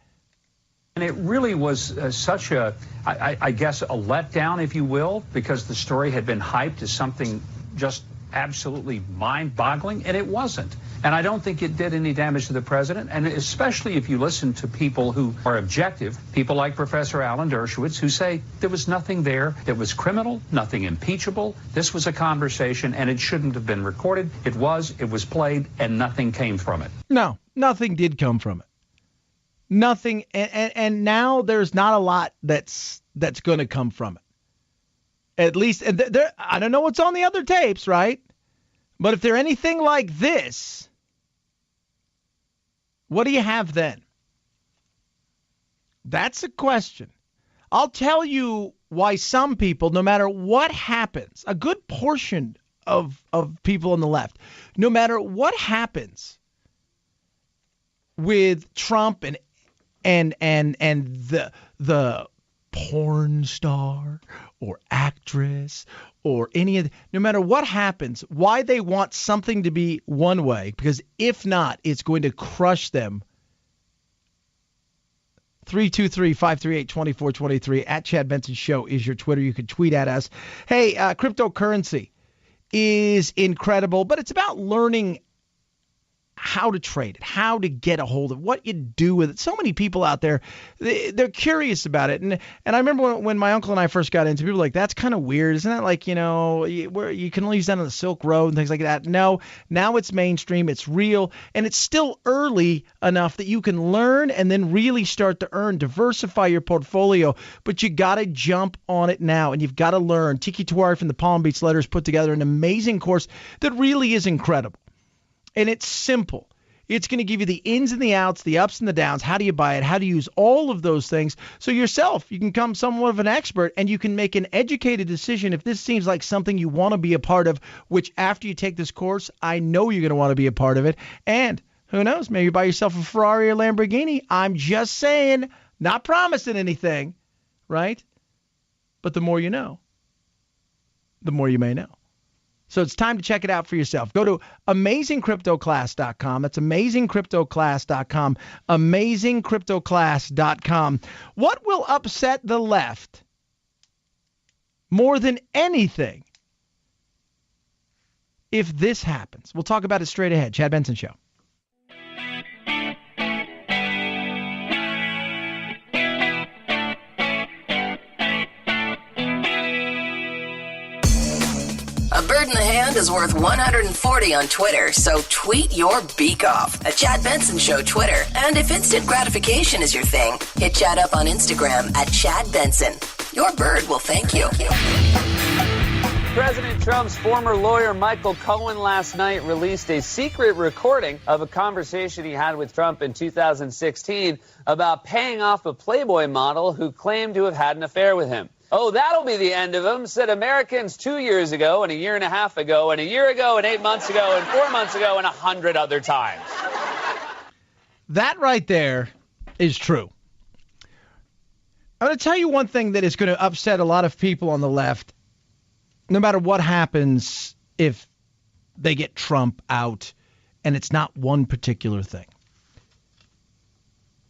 And it really was such a, I guess, a letdown, if you will, because the story had been hyped as something just absolutely mind-boggling, and it wasn't. And I don't think it did any damage to the president, and especially if you listen to people who are objective, people like Professor Alan Dershowitz, who say there was nothing there that was criminal, nothing impeachable. This was a conversation, and it shouldn't have been recorded. It was played, and nothing came from it.
No, nothing did come from it. Nothing, and now there's not a lot that's going to come from it. At least, I don't know what's on the other tapes, right? But if they're anything like this, what do you have then? That's a question. I'll tell you why some people, no matter what happens, a good portion of people on the left, no matter what happens with Trump and the porn star or actress or any of no matter what happens, why they want something to be one way, because if not, it's going to crush them. 323-538-2423 at Chad Benson Show is your Twitter. You can tweet at us. Hey, cryptocurrency is incredible, but it's about learning how to trade it, how to get a hold of what you do with it. So many people out there, they're curious about it. And I remember when my uncle and I first got into it, people were like, that's kind of weird. Isn't that like, where you can only use that on the Silk Road and things like that? No, now it's mainstream, it's real, and it's still early enough that you can learn and then really start to earn, diversify your portfolio. But you got to jump on it now, and you've got to learn. Tiki Tawari from the Palm Beach Letters put together an amazing course that really is incredible. And it's simple. It's going to give you the ins and the outs, the ups and the downs. How do you buy it? How to use all of those things. So yourself, you can become somewhat of an expert, and you can make an educated decision if this seems like something you want to be a part of, which after you take this course, I know you're going to want to be a part of it. And who knows, maybe buy yourself a Ferrari or Lamborghini. I'm just saying, not promising anything, right? But the more you know, the more you may know. So it's time to check it out for yourself. Go to amazingcryptoclass.com. That's amazingcryptoclass.com. Amazingcryptoclass.com. What will upset the left more than anything if this happens? We'll talk about it straight ahead. Chad Benson Show.
A bird in the hand is worth 140 on Twitter, so tweet your beak off at Chad Benson Show Twitter. And if instant gratification is your thing, hit Chad up on Instagram at Chad Benson. Your bird will thank you.
President Trump's former lawyer Michael Cohen last night released a secret recording of a conversation he had with Trump in 2016 about paying off a Playboy model who claimed to have had an affair with him. Oh, that'll be the end of him, said Americans 2 years ago and a year and a half ago and a year ago and 8 months ago and 4 months ago and 100 other times.
That right there is true. I'm going to tell you one thing that is going to upset a lot of people on the left, no matter what happens if they get Trump out, and it's not one particular thing.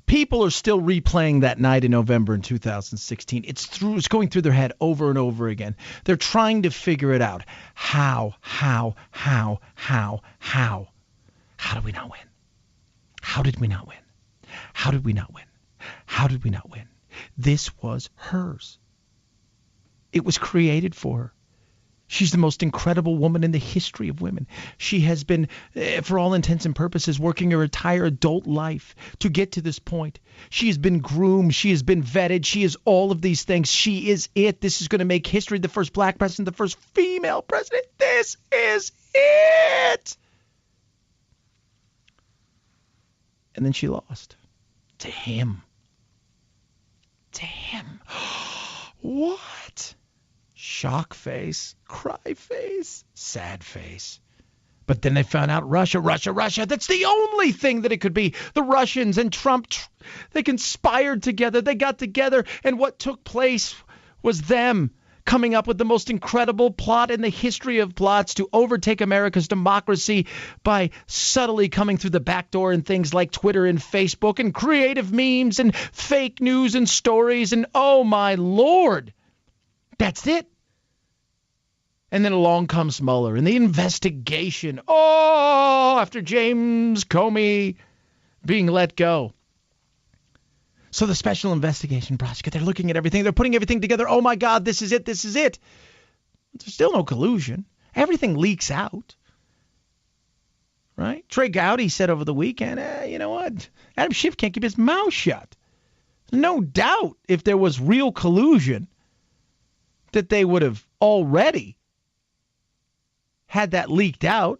People are still replaying that night in November in 2016. It's going through their head over and over again. They're trying to figure it out. How? How did we not win? How did we not win? How did we not win? How did we not win? This was hers. It was created for her. She's the most incredible woman in the history of women. She has been, for all intents and purposes, working her entire adult life to get to this point. She has been groomed. She has been vetted. She is all of these things. She is it. This is going to make history. The first black president, the first female president. This is it. And then she lost. To him. To him. What? Shock face, cry face, sad face. But then they found out Russia. That's the only thing that it could be. The Russians and Trump, they conspired together. They got together. And what took place was them coming up with the most incredible plot in the history of plots to overtake America's democracy by subtly coming through the back door in things like Twitter and Facebook and creative memes and fake news and stories. And oh, my Lord. That's it. And then along comes Mueller and the investigation. Oh, after James Comey being let go. So the special investigation prosecutor, they're looking at everything. They're putting everything together. Oh, my God, this is it. This is it. There's still no collusion. Everything leaks out. Right? Trey Gowdy said over the weekend, you know what? Adam Schiff can't keep his mouth shut. No doubt if there was real collusion, that they would have already had that leaked out,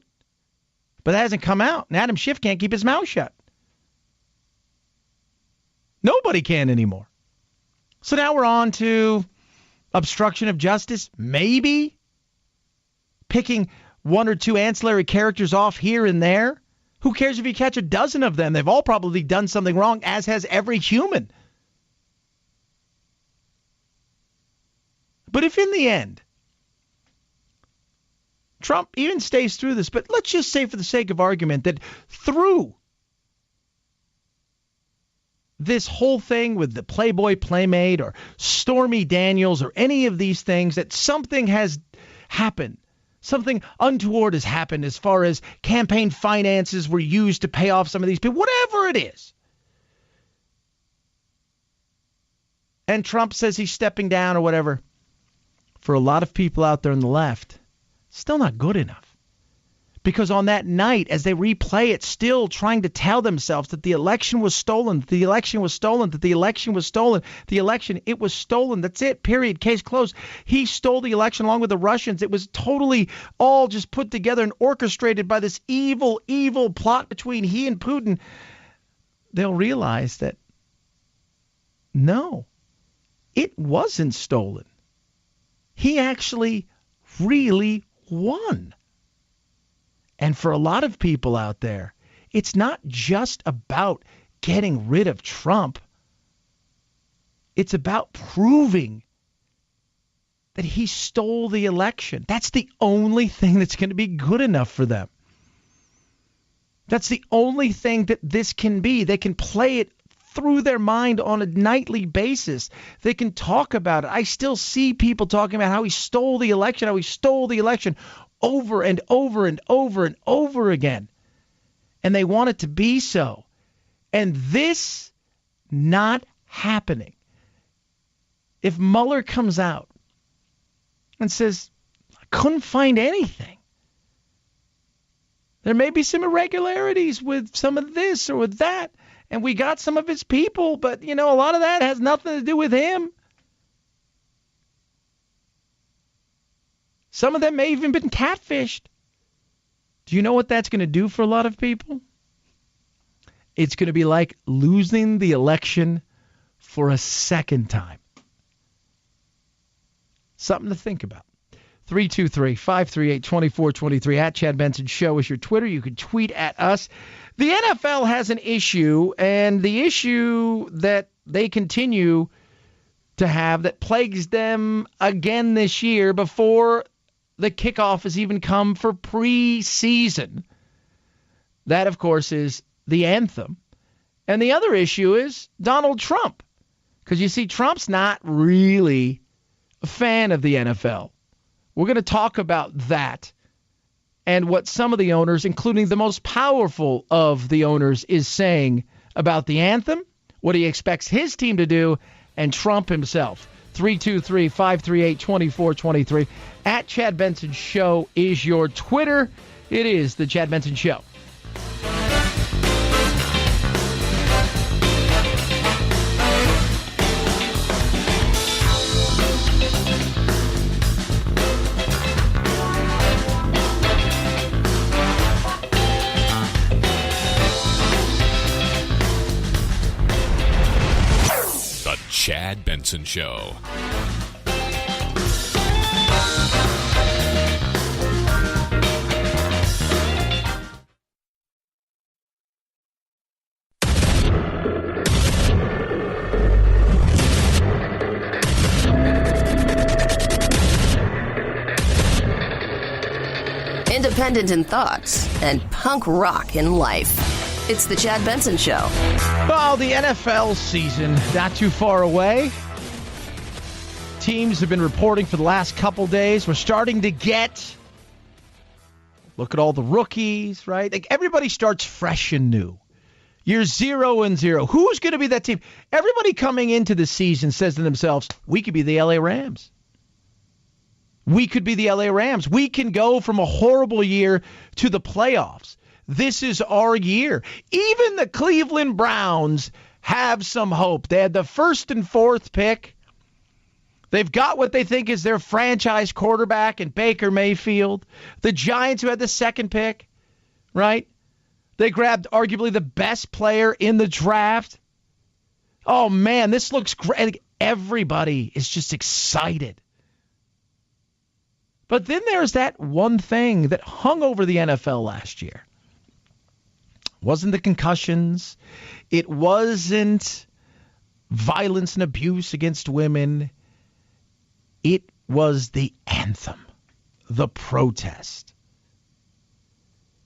but that hasn't come out. And Adam Schiff can't keep his mouth shut. Nobody can anymore. So now we're on to obstruction of justice, maybe picking one or two ancillary characters off here and there. Who cares if you catch a dozen of them? They've all probably done something wrong, as has every human. But if in the end, Trump even stays through this, but let's just say for the sake of argument that through this whole thing with the Playboy Playmate or Stormy Daniels or any of these things, that something has happened, something untoward has happened as far as campaign finances were used to pay off some of these people, whatever it is. And Trump says he's stepping down or whatever. For a lot of people out there on the left, still not good enough. Because on that night, as they replay it, still trying to tell themselves that the election was stolen, that the election was stolen, that the election was stolen, the election, it was stolen. That's it, period, case closed. He stole the election along with the Russians. It was totally all just put together and orchestrated by this evil, evil plot between he and Putin. They'll realize that, no, it wasn't stolen. He actually really won. And for a lot of people out there, it's not just about getting rid of Trump. It's about proving that he stole the election. That's the only thing that's going to be good enough for them. That's the only thing that this can be. They can play it through their mind on a nightly basis. They can talk about it. I still see people talking about how he stole the election, over and over and over and over again. And they want it to be so. And this not happening. If Mueller comes out and says, I couldn't find anything. There may be some irregularities with some of this or with that. And we got some of his people, but, a lot of that has nothing to do with him. Some of them may have even been catfished. Do you know what that's going to do for a lot of people? It's going to be like losing the election for a second time. Something to think about. 323-538-2423 at Chad Benson Show is your Twitter. You can tweet at us. The NFL has an issue, and the issue that they continue to have that plagues them again this year before the kickoff has even come for preseason. That, of course, is the anthem. And the other issue is Donald Trump. Because you see, Trump's not really a fan of the NFL. We're going to talk about that and what some of the owners, including the most powerful of the owners, is saying about the anthem, what he expects his team to do, and Trump himself. 323-538-2423. At Chad Benson Show is your Twitter. It is the Chad Benson Show.
The Chad Benson Show.
Independent in thoughts and punk rock in life. It's the Chad Benson Show.
Well, the NFL season not too far away. Teams have been reporting for the last couple days. We're starting to get, look at all the rookies, right? Like everybody starts fresh and new. You're 0-0. Who's going to be that team? Everybody coming into the season says to themselves, we could be the LA Rams. We could be the LA Rams. We can go from a horrible year to the playoffs. This is our year. Even the Cleveland Browns have some hope. They had the 1st and 4th pick. They've got what they think is their franchise quarterback in Baker Mayfield. The Giants, who had the 2nd pick, right? They grabbed arguably the best player in the draft. Oh, man, this looks great. Everybody is just excited. But then there's that one thing that hung over the NFL last year. It wasn't the concussions. It wasn't violence and abuse against women. It was the anthem, the protest.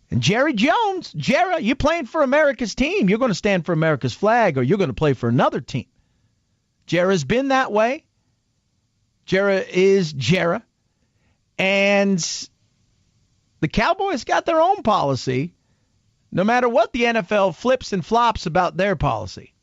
And Jerry Jones, you're playing for America's team. You're going to stand for America's flag or you're going to play for another team. Jerry's been that way. Jerry is Jerry. And the Cowboys got their own policy, no matter what the NFL flips and flops about their policy.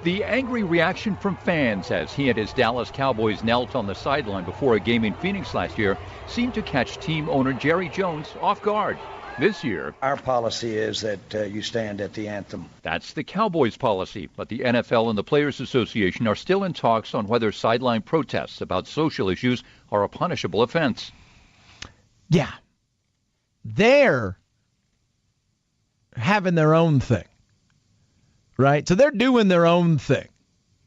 The angry reaction from fans as he and his Dallas Cowboys knelt on the sideline before a game in Phoenix last year seemed to catch team owner Jerry Jones off guard. This year,
our policy is that you stand at the anthem.
That's the Cowboys' policy, but the NFL and the Players Association are still in talks on whether sideline protests about social issues are a punishable offense.
Yeah. They're having their own thing, right? So they're doing their own thing,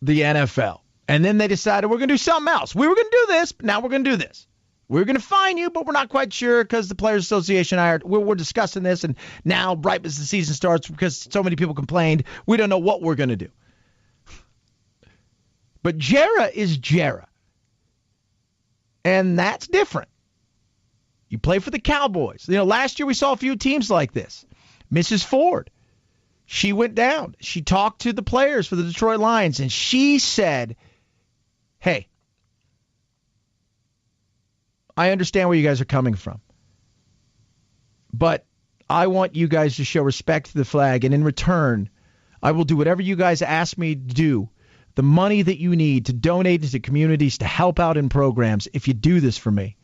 the NFL. And then they decided we're going to do something else. We were going to do this, but now we're going to do this. We're going to fine you, but we're not quite sure because the Players Association we're discussing this, and now right as the season starts, because so many people complained, we don't know what we're going to do. But Jera is Jera. And that's different. You play for the Cowboys. You know, last year we saw a few teams like this. Mrs. Ford, she went down. She talked to the players for the Detroit Lions, and she said, hey, I understand where you guys are coming from, but I want you guys to show respect to the flag, and in return, I will do whatever you guys ask me to do, the money that you need to donate to communities, to help out in programs, if you do this for me.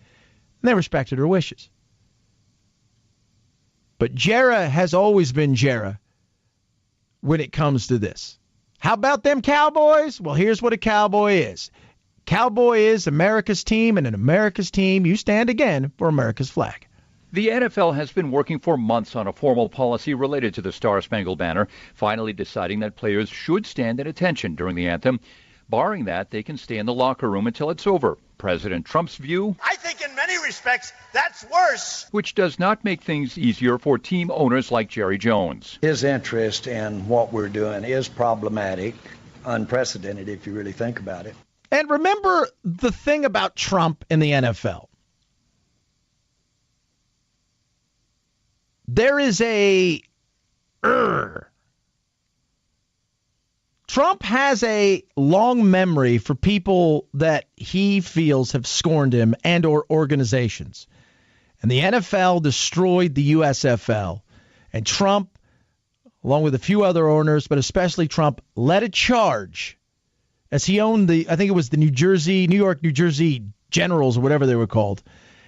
And they respected her wishes. But Jera has always been Jera when it comes to this. How about them Cowboys? Well, here's what a Cowboy is. Cowboy is America's team, and in America's team, you stand again for America's flag.
The NFL has been working for months on a formal policy related to the Star-Spangled Banner, finally deciding that players should stand at attention during the anthem. Barring that, they can stay in the locker room until it's over. President Trump's view?
I think in many respects, that's worse.
Which does not make things easier for team owners like Jerry Jones.
His interest in what we're doing is problematic, unprecedented if you really think about it.
And remember the thing about Trump in the NFL. There is a Trump has a long memory for people that he feels have scorned him and or organizations. And the NFL destroyed the USFL. And Trump, along with a few other owners, but especially Trump, led a charge as he owned I think it was the New York, New Jersey Generals or whatever they were called,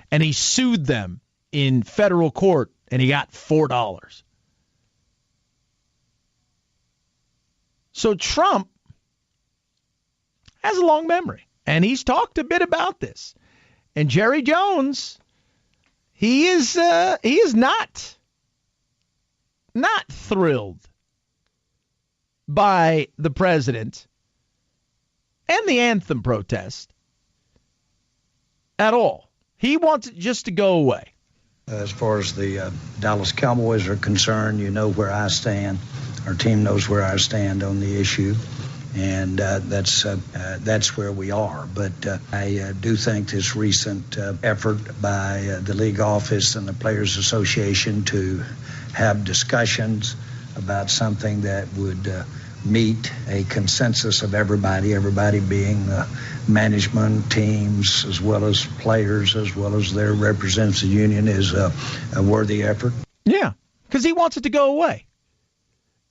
and he sued them in federal court, and he got $4. So Trump has a long memory, and he's talked a bit about this. And Jerry Jones, he is not thrilled by the president and the anthem protest at all. He wants it just to go away.
As far as the Dallas Cowboys are concerned, you know where I stand. Our team knows where I stand on the issue, and that's where we are. But I do think this recent effort by the league office and the Players Association to have discussions about something that would meet a consensus of everybody being management, teams, as well as players, as well as their representative union, is a worthy effort.
Yeah, because he wants it to go away.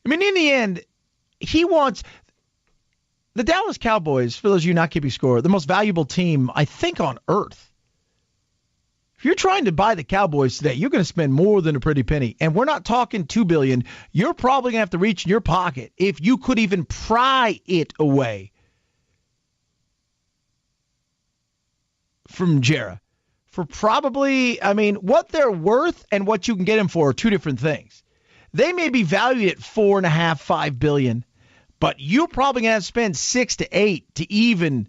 I mean, in the end, he wants the Dallas Cowboys, for those of you not keeping score, the most valuable team, I think, on earth. If you're trying to buy the Cowboys today, you're going to spend more than a pretty penny. And we're not talking $2 billion. You're probably going to have to reach in your pocket if you could even pry it away from Jera. For probably, I mean, what they're worth and what you can get them for are two different things. They may be valued at $4.5, $5 billion, but you're probably going to have to spend 6 to 8 to even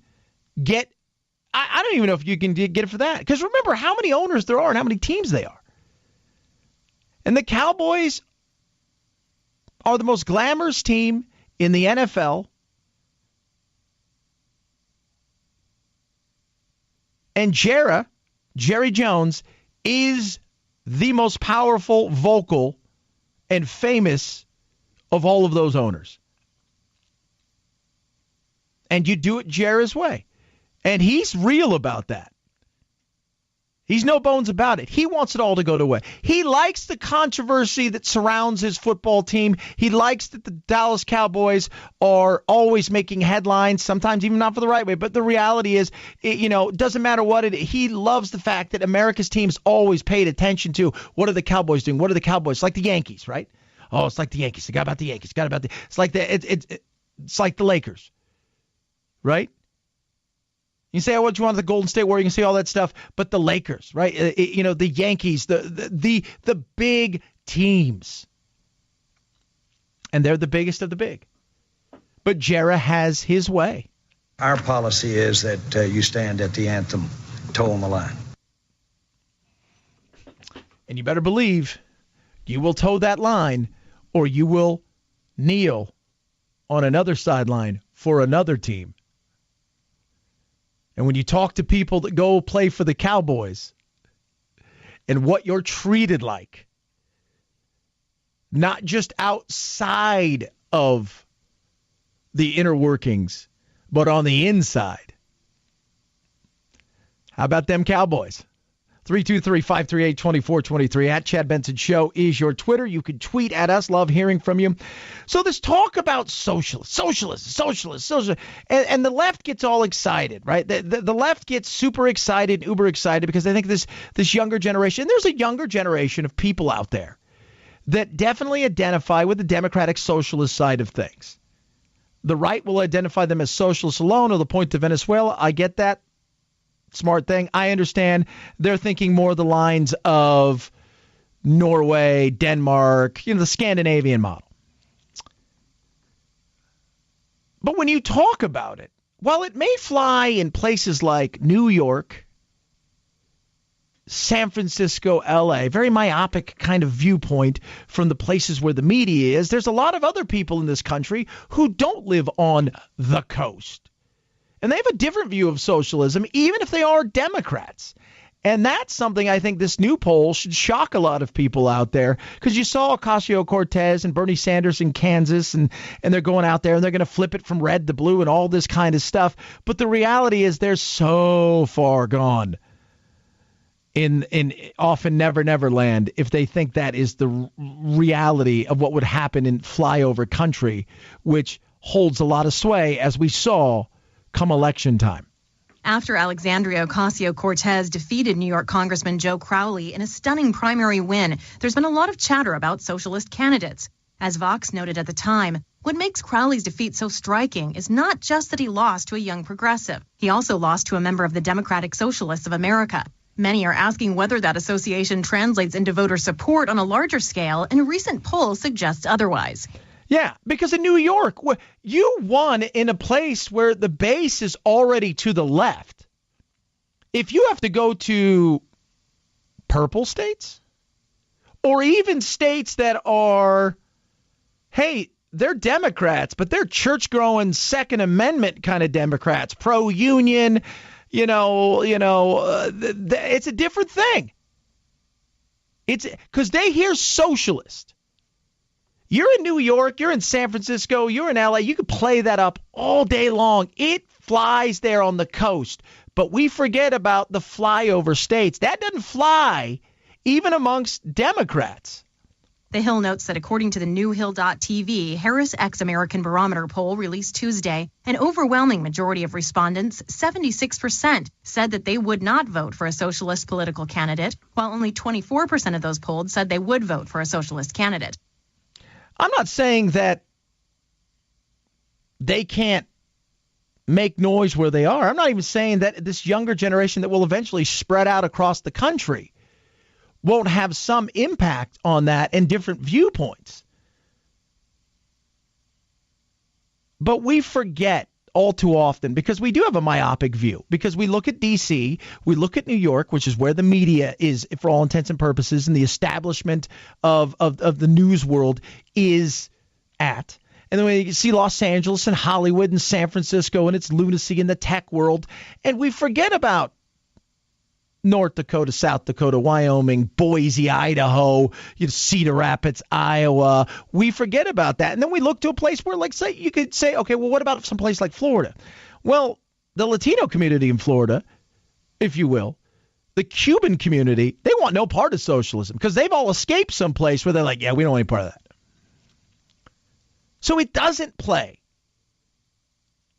get. I don't even know if you can get it for that. Because remember how many owners there are and how many teams they are. And the Cowboys are the most glamorous team in the NFL. And Jerry Jones, is the most powerful, vocal, and famous of all of those owners. And you do it Jerry's way. And he's real about that. He's no bones about it. He wants it all to go away. He likes the controversy that surrounds his football team. He likes that the Dallas Cowboys are always making headlines, sometimes even not for the right way. But the reality is, it doesn't matter what it is. He loves the fact that America's teams always paid attention to what are the Cowboys doing? What are the Cowboys? Like the Yankees, right? Oh, it's like the Yankees. It's about the Yankees. It's like it's like the Lakers, right? You say, what you want the Golden State Warriors, you can say all that stuff, but the Lakers, right? The Yankees, the big teams. And they're the biggest of the big. But Jera has his way.
Our policy is that you stand at the anthem, toe on the line.
And you better believe you will toe that line, or you will kneel on another sideline for another team. And when you talk to people that go play for the Cowboys and what you're treated like, not just outside of the inner workings, but on the inside. How about them Cowboys? 323-538-2423 at Chad Benson Show is your Twitter. You can tweet at us. Love hearing from you. So this talk about socialists, and the left gets all excited, right? The left gets super excited, uber excited, because they think this younger generation, there's a younger generation of people out there that definitely identify with the democratic socialist side of things. The right will identify them as socialists alone, or the point to Venezuela. I get that. Smart thing. I understand they're thinking more the lines of Norway, Denmark, the Scandinavian model. But when you talk about it, while it may fly in places like New York, San Francisco, LA, very myopic kind of viewpoint from the places where the media is, there's a lot of other people in this country who don't live on the coast. And they have a different view of socialism, even if they are Democrats. And that's something I think this new poll should shock a lot of people out there, because you saw Ocasio-Cortez and Bernie Sanders in Kansas, and they're going out there and they're going to flip it from red to blue and all this kind of stuff. But the reality is they're so far gone in often never land if they think that is the reality of what would happen in flyover country, which holds a lot of sway, as we saw come election time.
After Alexandria Ocasio-Cortez defeated New York Congressman Joe Crowley in a stunning primary win, there's been a lot of chatter about socialist candidates. As Vox noted at the time, what makes Crowley's defeat so striking is not just that he lost to a young progressive. He also lost to a member of the Democratic Socialists of America. Many are asking whether that association translates into voter support on a larger scale, and recent polls suggest otherwise.
Yeah, because in New York, you won in a place where the base is already to the left. If you have to go to purple states, or even states that are, hey, they're Democrats, but they're church-growing Second Amendment kind of Democrats, pro-union, it's a different thing. It's because they hear socialist. You're in New York, you're in San Francisco, you're in LA, you could play that up all day long. It flies there on the coast. But we forget about the flyover states. That doesn't fly even amongst Democrats.
The Hill notes that according to the new Hill.tv Harris X American Barometer poll released Tuesday, an overwhelming majority of respondents, 76%, said that they would not vote for a socialist political candidate, while only 24% of those polled said they would vote for a socialist candidate.
I'm not saying that they can't make noise where they are. I'm not even saying that this younger generation that will eventually spread out across the country won't have some impact on that and different viewpoints. But we forget all too often, because we do have a myopic view, because we look at D.C., we look at New York, which is where the media is, for all intents and purposes, and the establishment of the news world is at. And then we see Los Angeles and Hollywood and San Francisco and its lunacy in the tech world, and we forget about North Dakota, South Dakota, Wyoming, Boise, Idaho, Cedar Rapids, Iowa. We forget about that. And then we look to a place where, like, say, you could say, okay, well, what about some place like Florida? Well, the Latino community in Florida, if you will, the Cuban community, they want no part of socialism because they've all escaped someplace where they're like, yeah, we don't want any part of that. So it doesn't play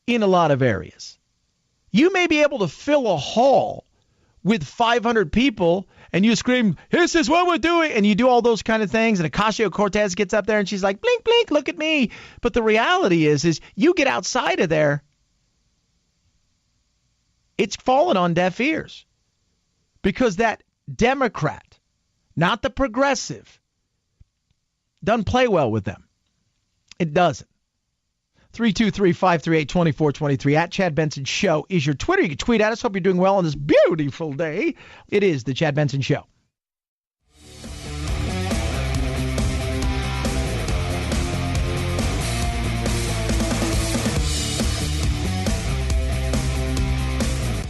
in a lot of areas. You may be able to fill a hall with 500 people, and you scream, this is what we're doing, and you do all those kind of things, and Ocasio-Cortez gets up there, and she's like, blink, blink, look at me. But the reality is you get outside of there, it's fallen on deaf ears. Because that Democrat, not the progressive, doesn't play well with them. It doesn't. 323-538-2423 at Chad Benson Show is your Twitter. You can tweet at us. Hope you're doing well on this beautiful day. It is the Chad Benson Show.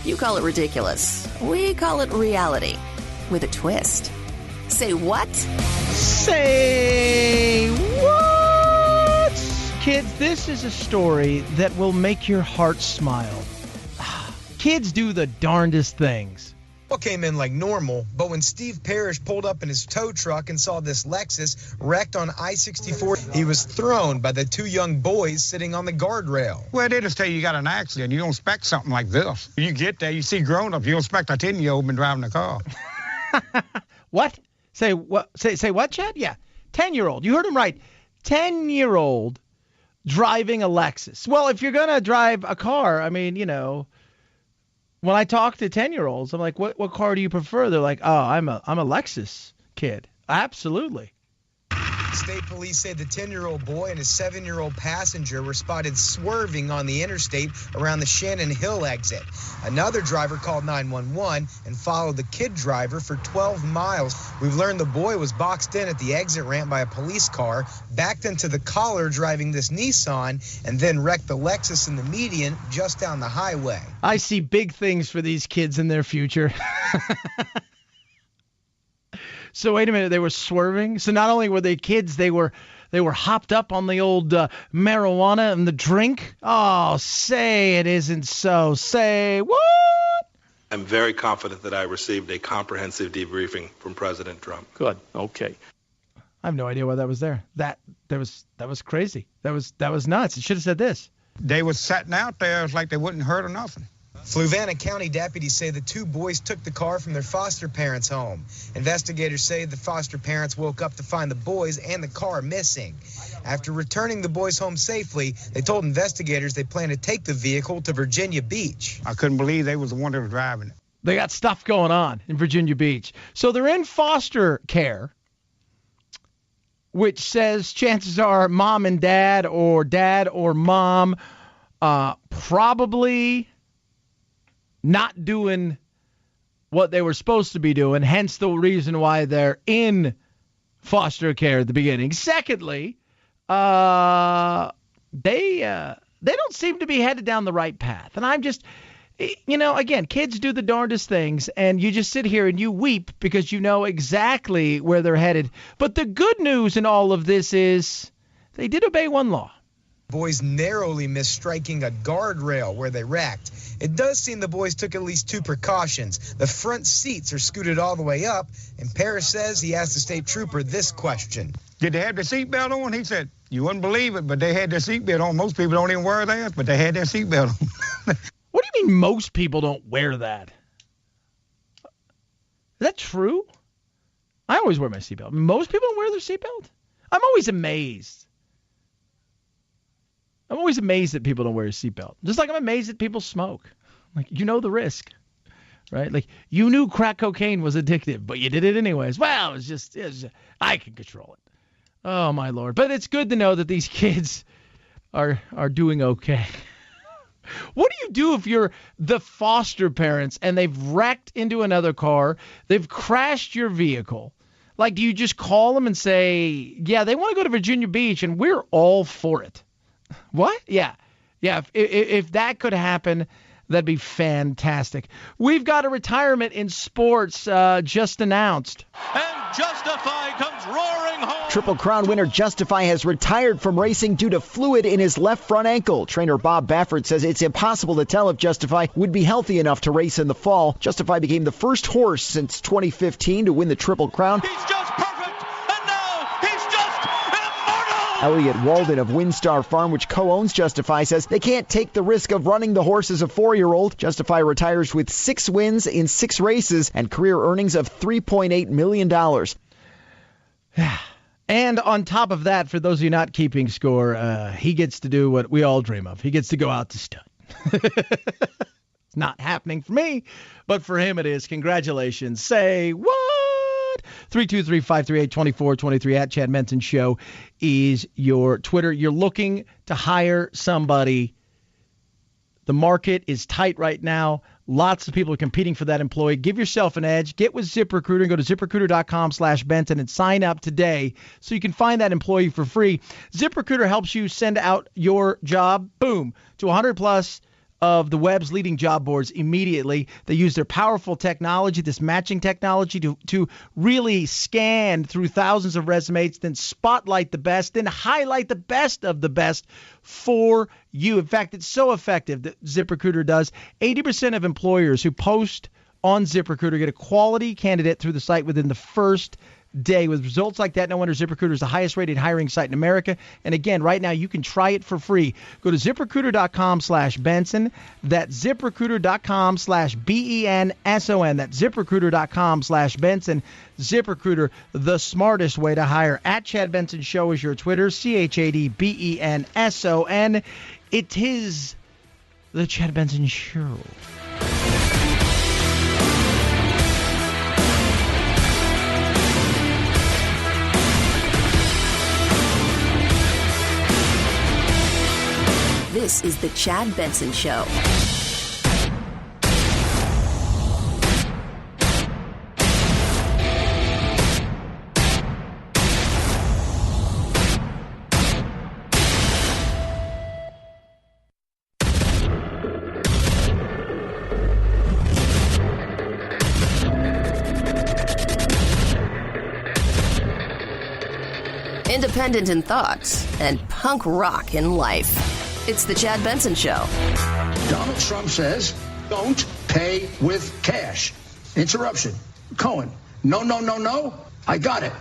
You call it ridiculous. We call it reality with a twist. Say what?
Say what? Kids, this is a story that will make your heart smile. Kids do the darndest things.
All came in like normal, but when Steve Parrish pulled up in his tow truck and saw this Lexus wrecked on I-64, he was thrown by the two young boys sitting on the guardrail.
Well, they just tell you got an accident. You don't expect something like this. You get there, you see grown-ups, you don't expect a 10-year-old been driving the car.
What? Say what? Say what, Chad? Yeah, 10-year-old. You heard him right. 10-year-old driving a Lexus. Well, if you're going to drive a car, I mean, when I talk to 10-year-olds, I'm like, what car do you prefer? They're like, oh, I'm a Lexus kid. Absolutely.
State police say the 10-year-old boy and his 7-year-old passenger were spotted swerving on the interstate around the Shannon Hill exit. Another driver called 911 and followed the kid driver for 12 miles. We've learned the boy was boxed in at the exit ramp by a police car, backed into the collar driving this Nissan, and then wrecked the Lexus in the median just down the highway.
I see big things for these kids in their future. So wait a minute, they were swerving? So not only were they kids, they were hopped up on the old marijuana and the drink? Oh, say it isn't so. Say what?
I'm very confident that I received a comprehensive debriefing from President Trump.
Good. Okay. I have no idea why that was there. That was crazy. That was nuts. It should have said this.
They was sitting out there. It's like they wouldn't hurt or nothing.
Fluvanna County deputies say the two boys took the car from their foster parents' home. Investigators say the foster parents woke up to find the boys and the car missing. After returning the boys home safely, they told investigators they plan to take the vehicle to Virginia Beach.
I couldn't believe they was the one that was driving it.
They got stuff going on in Virginia Beach. So they're in foster care, which says chances are mom and dad or mom probably not doing what they were supposed to be doing, hence the reason why they're in foster care at the beginning. Secondly, they don't seem to be headed down the right path. And I'm just, again, kids do the darndest things, and you just sit here and you weep because you know exactly where they're headed. But the good news in all of this is they did obey one law.
Boys narrowly missed striking a guardrail where they wrecked. It does seem the boys took at least two precautions. The front seats are scooted all the way up, and Parrish says he asked the state trooper this question.
Did they have their seatbelt on? He said, you wouldn't believe it, but they had their seatbelt on. Most people don't even wear theirs, but they had their seatbelt on.
What do you mean most people don't wear that? Is that true? I always wear my seatbelt. Most people don't wear their seatbelt? I'm always amazed. I'm always amazed that people don't wear a seatbelt. Just like I'm amazed that people smoke. Like, you know the risk, right? Like, you knew crack cocaine was addictive, but you did it anyways. Well, it was just I can control it. Oh, my Lord. But it's good to know that these kids are doing okay. What do you do if you're the foster parents and they've wrecked into another car, they've crashed your vehicle? Like, do you just call them and say, yeah, they want to go to Virginia Beach and we're all for it? What? Yeah. If that could happen, that'd be fantastic. We've got a retirement in sports just announced.
And Justify comes roaring home.
Triple Crown winner Justify has retired from racing due to fluid in his left front ankle. Trainer Bob Baffert says it's impossible to tell if Justify would be healthy enough to race in the fall. Justify became the first horse since 2015 to win the Triple Crown.
He's just perfect, and now he's just immortal.
Elliot Walden of Windstar Farm, which co-owns Justify, says they can't take the risk of running the horse as a 4-year-old. Justify retires with 6 wins in 6 races and career earnings of $3.8 million.
And on top of that, for those of you not keeping score, he gets to do what we all dream of. He gets to go out to stud. It's not happening for me, but for him it is. Congratulations. Say what? 323-538-2423 at Chad Benson Show is your Twitter. You're looking to hire somebody. The market is tight right now. Lots of people are competing for that employee. Give yourself an edge. Get with ZipRecruiter and go to ZipRecruiter.com/Benson and sign up today so you can find that employee for free. ZipRecruiter helps you send out your job, boom, to 100+ of the web's leading job boards immediately. They use their powerful technology, this matching technology, to really scan through thousands of resumes, then spotlight the best, then highlight the best of the best for you. In fact, it's so effective that ZipRecruiter does. 80% of employers who post on ZipRecruiter get a quality candidate through the site within the first day. With results like that, no wonder ZipRecruiter is the highest rated hiring site in America. And again, right now you can try it for free. Go to ZipRecruiter.com/Benson. That's ZipRecruiter.com/BENSON. That's ZipRecruiter.com/Benson. ZipRecruiter, the smartest way to hire. At Chad Benson Show is your Twitter. ChadBenson. It is the Chad Benson Show.
This is the Chad Benson Show. Independent in thoughts and punk rock in life. It's the Chad Benson Show.
Donald Trump says, don't pay with cash. Interruption. Cohen, no. I got it.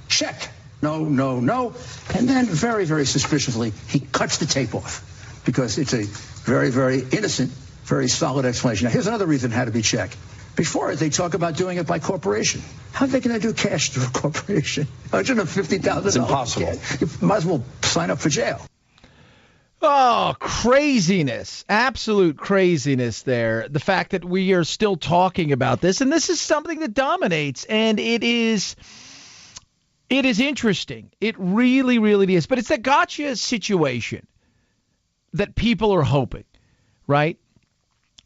Check. No. And then very, very suspiciously, he cuts the tape off. because it's a very, very innocent, very solid explanation. Now, here's another reason it had to be checked. Before, they talk about doing it by corporation. How are they going to do cash through a corporation? $150,000.
It's impossible.
You might as well sign up for jail.
Oh, craziness. Absolute craziness there. The fact that we are still talking about this, and this is something that dominates, and it is interesting. It really, really is. But it's a gotcha situation that people are hoping, right?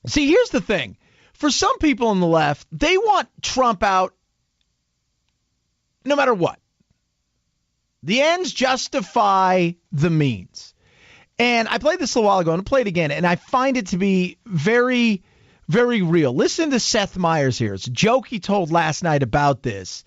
See, here's the thing. For some people on the left, they want Trump out no matter what. The ends justify the means. And I played this a while ago, and I'll play it again, and I find it to be very, very real. Listen to Seth Meyers here. It's a joke he told last night about this.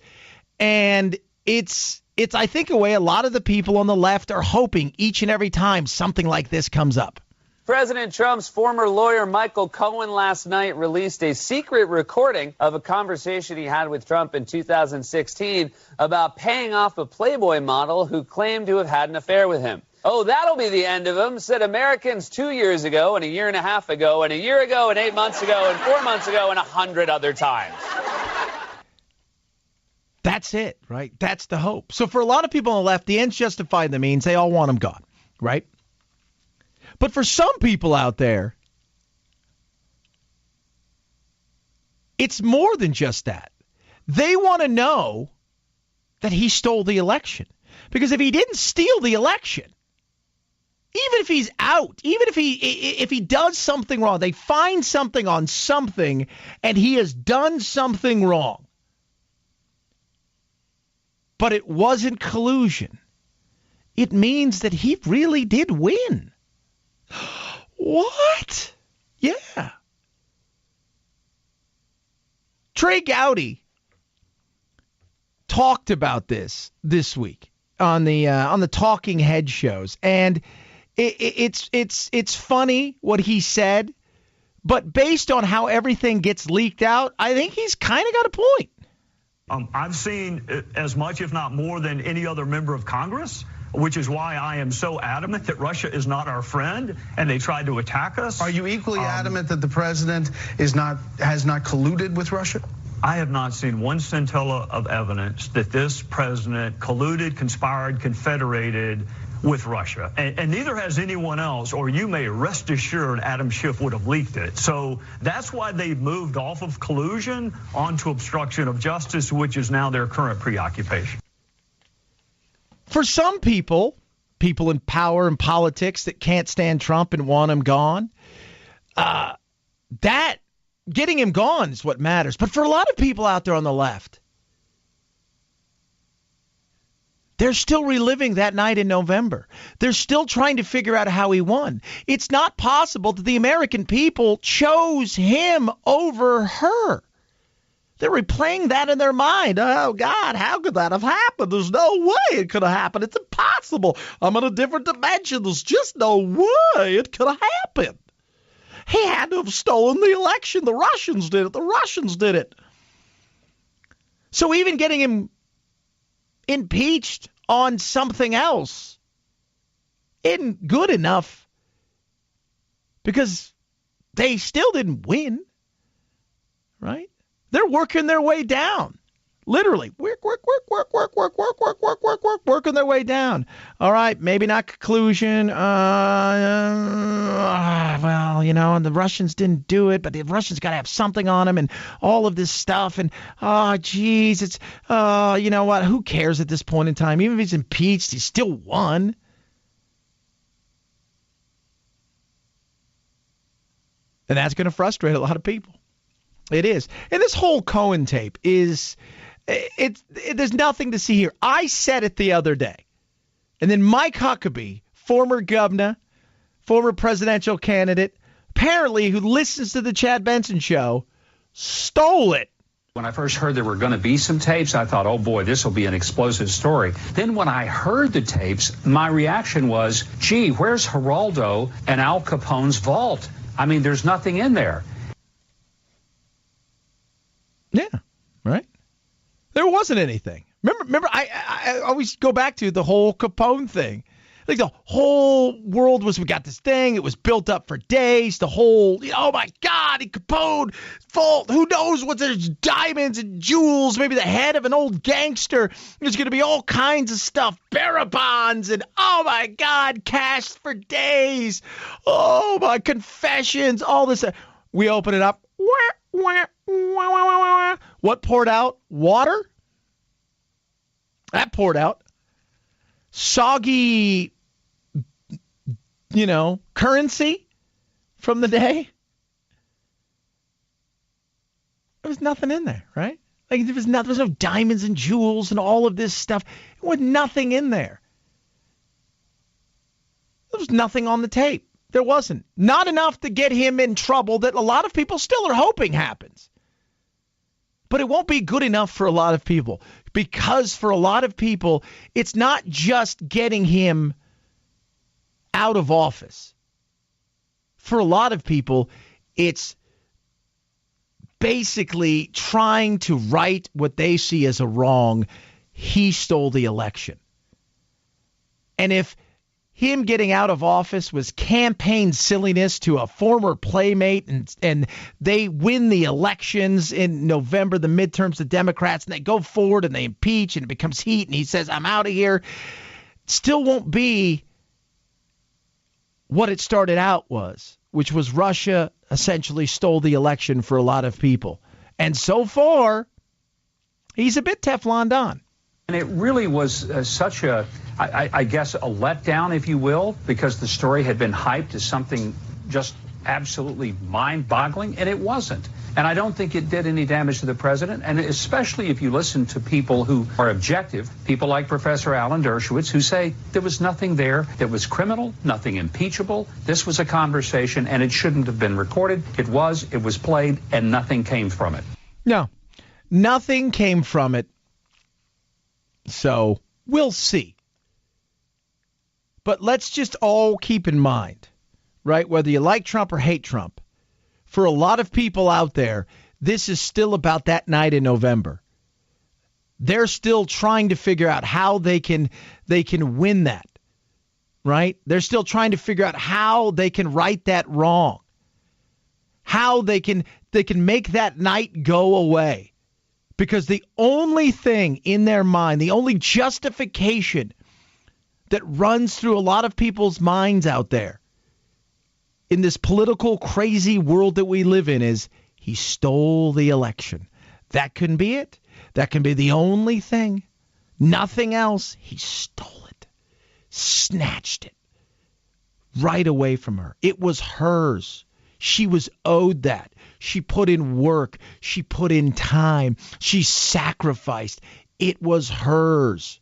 And it's I think, a way a lot of the people on the left are hoping each and every time something like this comes up.
President Trump's former lawyer Michael Cohen last night released a secret recording of a conversation he had with Trump in 2016 about paying off a Playboy model who claimed to have had an affair with him. Oh, that'll be the end of him, said Americans 2 years ago and a year and a half ago and a year ago and 8 months ago and 4 months ago and 100 other times.
That's it, right? That's the hope. So for a lot of people on the left, the ends justify the means. They all want him gone, right? But for some people out there, it's more than just that. They want to know that he stole the election. Because if he didn't steal the election, even if he's out, even if he does something wrong, they find something on something and he has done something wrong, but it wasn't collusion, it means that he really did win. What? Yeah. Trey Gowdy talked about this week on the Talking Head shows, and it's funny what he said, but based on how everything gets leaked out, I think he's kind of got a point.
I've seen as much, if not more, than any other member of Congress, which is why I am so adamant that Russia is not our friend and they tried to attack us.
Are you equally adamant that the president has not colluded with Russia?
I have not seen one scintilla of evidence that this president colluded, conspired, confederated with Russia. And neither has anyone else, or you may rest assured Adam Schiff would have leaked it. So that's why they've moved off of collusion onto obstruction of justice, which is now their current preoccupation.
For some people in power and politics that can't stand Trump and want him gone, that getting him gone is what matters. But for a lot of people out there on the left, they're still reliving that night in November. They're still trying to figure out how he won. It's not possible that the American people chose him over her. They're replaying that in their mind. Oh, God, how could that have happened? There's no way it could have happened. It's impossible. I'm in a different dimension. There's just no way it could have happened. He had to have stolen the election. The Russians did it. The Russians did it. So even getting him impeached on something else isn't good enough because they still didn't win, right? They're working their way down. Literally, working their way down. All right, maybe not conclusion. Well, and the Russians didn't do it, but the Russians got to have something on them and all of this stuff. And, it's, you know what? Who cares at this point in time? Even if he's impeached, he still won. And that's going to frustrate a lot of people. It is. And this whole Cohen tape is... there's nothing to see here. I said it the other day. And then Mike Huckabee, former governor, former presidential candidate, apparently who listens to the Chad Benson show, stole it.
When I first heard there were going to be some tapes, I thought, oh boy, this will be an explosive story. Then when I heard the tapes, my reaction was, gee, where's Geraldo and Al Capone's vault? I mean, there's nothing in there.
Yeah, right? There wasn't anything. Remember, I always go back to the whole Capone thing. Like the whole world we got this thing. It was built up for days. The whole, oh my God, Capone, fault. Who knows what there's diamonds and jewels, maybe the head of an old gangster. There's going to be all kinds of stuff, bearer bonds, and oh my God, cash for days. Oh my, confessions, all this. We open it up. What poured out? Water? That poured out. Soggy, currency from the day. There was nothing in there, right? Like there was no diamonds and jewels and all of this stuff. There was nothing in there. There was nothing on the tape. There wasn't. Not enough to get him in trouble that a lot of people still are hoping happens. But it won't be good enough for a lot of people, because for a lot of people, it's not just getting him out of office. For a lot of people, it's basically trying to right what they see as a wrong. He stole the election. And if him getting out of office was campaign silliness to a former playmate, and they win the elections in November, the midterms, the Democrats, and they go forward and they impeach and it becomes heat and he says, I'm out of here, it still won't be what it started out was, which was Russia essentially stole the election for a lot of people. And so far, he's a bit Teflon Don.
And it really was such a, I guess, a letdown, if you will, because the story had been hyped as something just absolutely mind-boggling, and it wasn't. And I don't think it did any damage to the president, and especially if you listen to people who are objective, people like Professor Alan Dershowitz, who say there was nothing there that was criminal, nothing impeachable. This was a conversation, and it shouldn't have been recorded. It was played, and nothing came from it.
No, nothing came from it. So we'll see. But let's just all keep in mind, right, whether you like Trump or hate Trump, for a lot of people out there, this is still about that night in November. They're still trying to figure out how they can win that, right? They're still trying to figure out how they can right that wrong, how they can make that night go away. Because the only thing in their mind, the only justification that runs through a lot of people's minds out there in this political crazy world that we live in is he stole the election. That couldn't be it. That can be the only thing. Nothing else. He stole it. Snatched it right away from her. It was hers. She was owed that. She put in work. She put in time. She sacrificed. It was hers.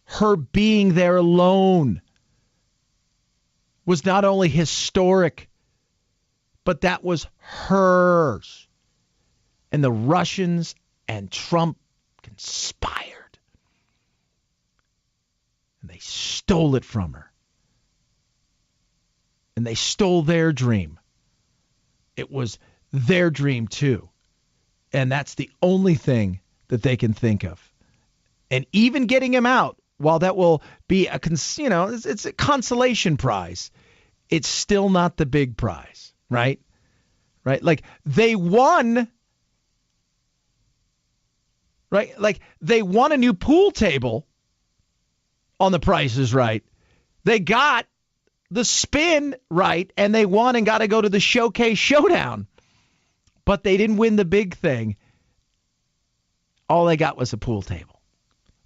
Her being there alone was not only historic, but that was hers. And the Russians and Trump conspired. And they stole it from her. And they stole their dream. It was their dream, too. And that's the only thing that they can think of. And even getting him out, while that will be it's a consolation prize, it's still not the big prize, right? Right? Like they won, right? Like they won a new pool table on The Price is Right. They got the spin right, and they won and got to go to the Showcase Showdown. But they didn't win the big thing. All they got was a pool table.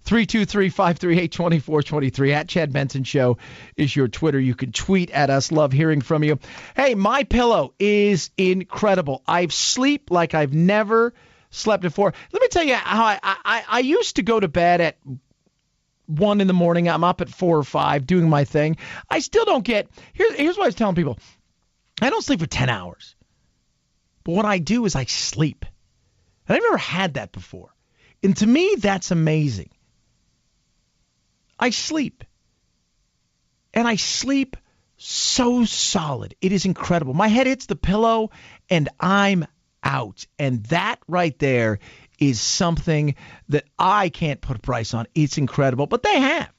323-538-2423 at Chad Benson Show is your Twitter. You can tweet at us. Love hearing from you. Hey, MyPillow is incredible. I sleep like I've never slept before. Let me tell you how I used to go to bed at 1 in the morning. I'm up at 4 or 5 doing my thing. I still don't get. Here's what I was telling people. I don't sleep for 10 hours. But what I do is I sleep. And I've never had that before. And to me, that's amazing. I sleep. And I sleep so solid. It is incredible. My head hits the pillow and I'm out. And that right there is something that I can't put a price on. It's incredible. But they have.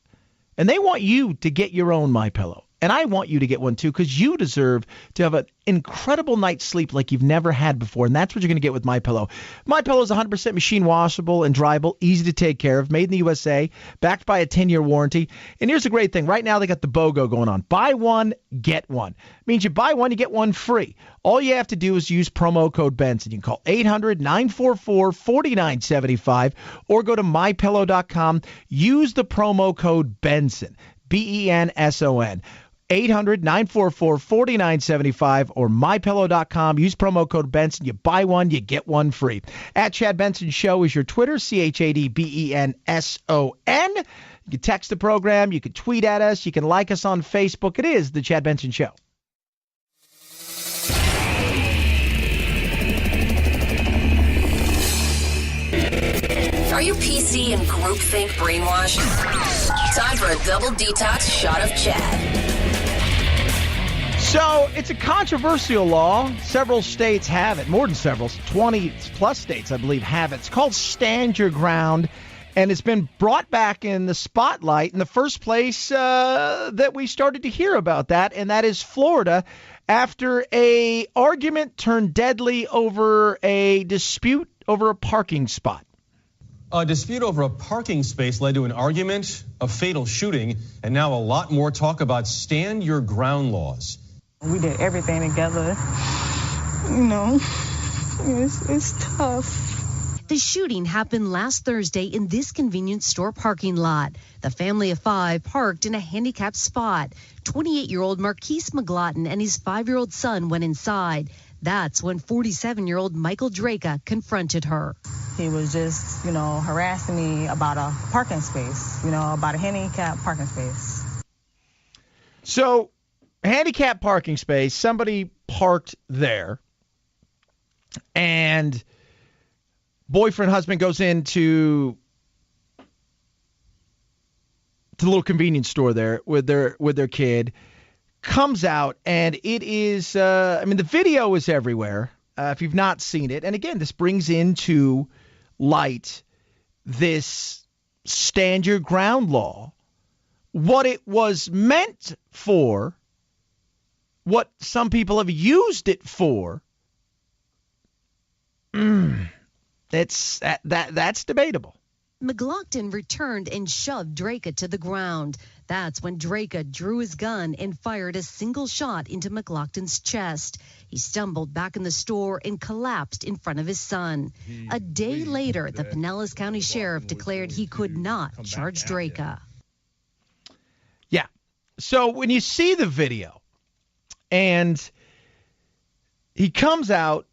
And they want you to get your own MyPillow. And I want you to get one, too, because you deserve to have an incredible night's sleep like you've never had before. And that's what you're going to get with MyPillow. MyPillow is 100% machine washable and dryable, easy to take care of, made in the USA, backed by a 10-year warranty. And here's the great thing. Right now, they got the BOGO going on. Buy one, get one. It means you buy one, you get one free. All you have to do is use promo code Benson. You can call 800-944-4975 or go to MyPillow.com. Use the promo code Benson, BENSON. 800-944-4975 or MyPillow.com. Use promo code Benson. You buy one, you get one free. At Chad Benson Show is your Twitter, ChadBenson. You can text the program. You can tweet at us. You can like us on Facebook. It is The Chad Benson Show.
Are you PC and groupthink brainwashed? Time for a double detox shot of Chad.
So it's a controversial law. Several states have it, more than several, 20-plus states, I believe, have it. It's called Stand Your Ground, and it's been brought back in the spotlight in the first place that we started to hear about that, and that is Florida, after a argument turned deadly over a dispute over a parking spot.
A dispute over a parking space led to an argument, a fatal shooting, and now a lot more talk about stand your ground laws.
We did everything together. It's tough.
The shooting happened last Thursday in this convenience store parking lot. The family of 5 parked in a handicapped spot. 28-year-old Marquise McGlotton and his 5-year-old son went inside. That's when 47-year-old Michael Draka confronted her.
He was just, harassing me about a parking space, about a handicapped parking space.
So, handicapped parking space, somebody parked there, and boyfriend, husband goes into the little convenience store there with their kid, comes out, and it is, the video is everywhere if you've not seen it. And again, this brings into light this stand your ground law, what it was meant for, what some people have used it for. That's debatable.
McGlotton returned and shoved Draka to the ground. That's when Draka drew his gun and fired a single shot into McGlotton's chest. He stumbled back in the store and collapsed in front of his son. A day later, the Pinellas County Sheriff declared he could not charge Draka.
Yeah. So when you see the video and he comes out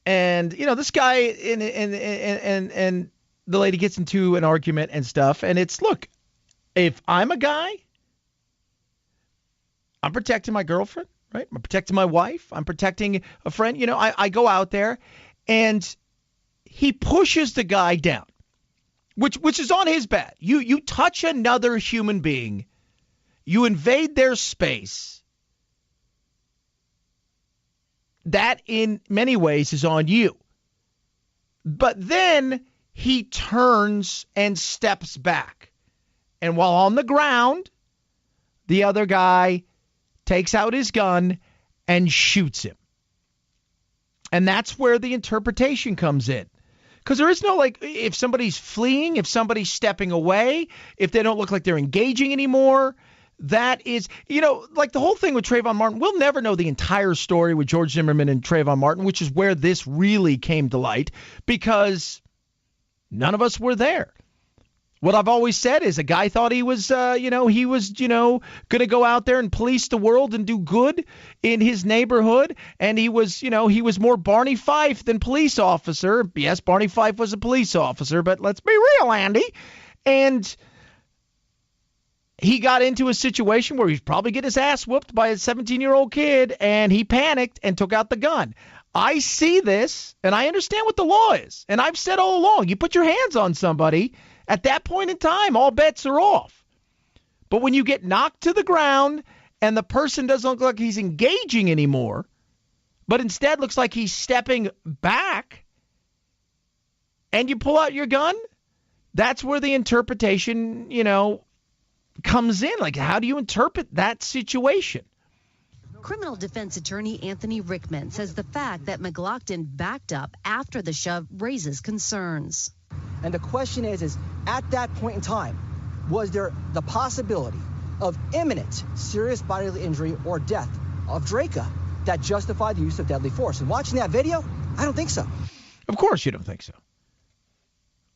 and, this guy and the lady gets into an argument and stuff, and it's, look, if I'm a guy, I'm protecting my girlfriend, right? I'm protecting my wife. I'm protecting a friend. I go out there, and he pushes the guy down, which is on his bad. You touch another human being, you invade their space. That, in many ways, is on you. But then he turns and steps back. And while on the ground, the other guy takes out his gun and shoots him. And that's where the interpretation comes in. Because there is no, if somebody's fleeing, if somebody's stepping away, if they don't look like they're engaging anymore, that is, the whole thing with Trayvon Martin, we'll never know the entire story with George Zimmerman and Trayvon Martin, which is where this really came to light, because none of us were there. What I've always said is a guy thought he was, going to go out there and police the world and do good in his neighborhood. And he was, he was more Barney Fife than police officer. Yes, Barney Fife was a police officer, but let's be real, Andy. And he got into a situation where he's probably getting his ass whooped by a 17-year-old kid, and he panicked and took out the gun. I see this, and I understand what the law is. And I've said all along, you put your hands on somebody, at that point in time, all bets are off. But when you get knocked to the ground and the person doesn't look like he's engaging anymore, but instead looks like he's stepping back, and you pull out your gun, that's where the interpretation, comes in. Like, how do you interpret that situation?
Criminal defense attorney Anthony Rickman says the fact that McLaughlin backed up after the shove raises concerns.
And the question is at that point in time, was there the possibility of imminent serious bodily injury or death of Draka that justified the use of deadly force? And watching that video, I don't think so.
Of course you don't think so.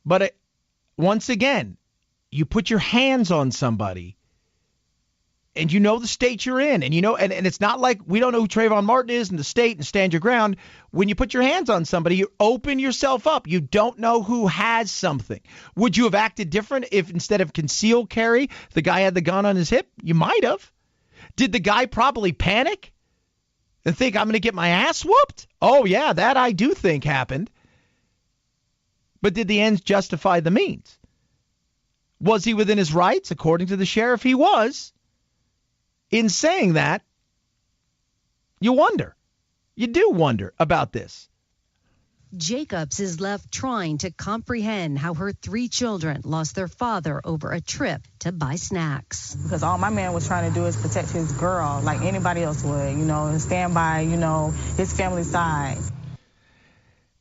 But once again, you put your hands on somebody, and you know the state you're in, and and it's not like we don't know who Trayvon Martin is in the state and stand your ground. When you put your hands on somebody, you open yourself up. You don't know who has something. Would you have acted different if instead of concealed carry, the guy had the gun on his hip? You might have. Did the guy probably panic and think, I'm going to get my ass whooped? Oh, yeah, that I do think happened. But did the ends justify the means? Was he within his rights? According to the sheriff, he was. In saying that, you wonder. You do wonder about this.
Jacobs is left trying to comprehend how her 3 children lost their father over a trip to buy snacks.
Because all my man was trying to do is protect his girl like anybody else would, and stand by, his family's side.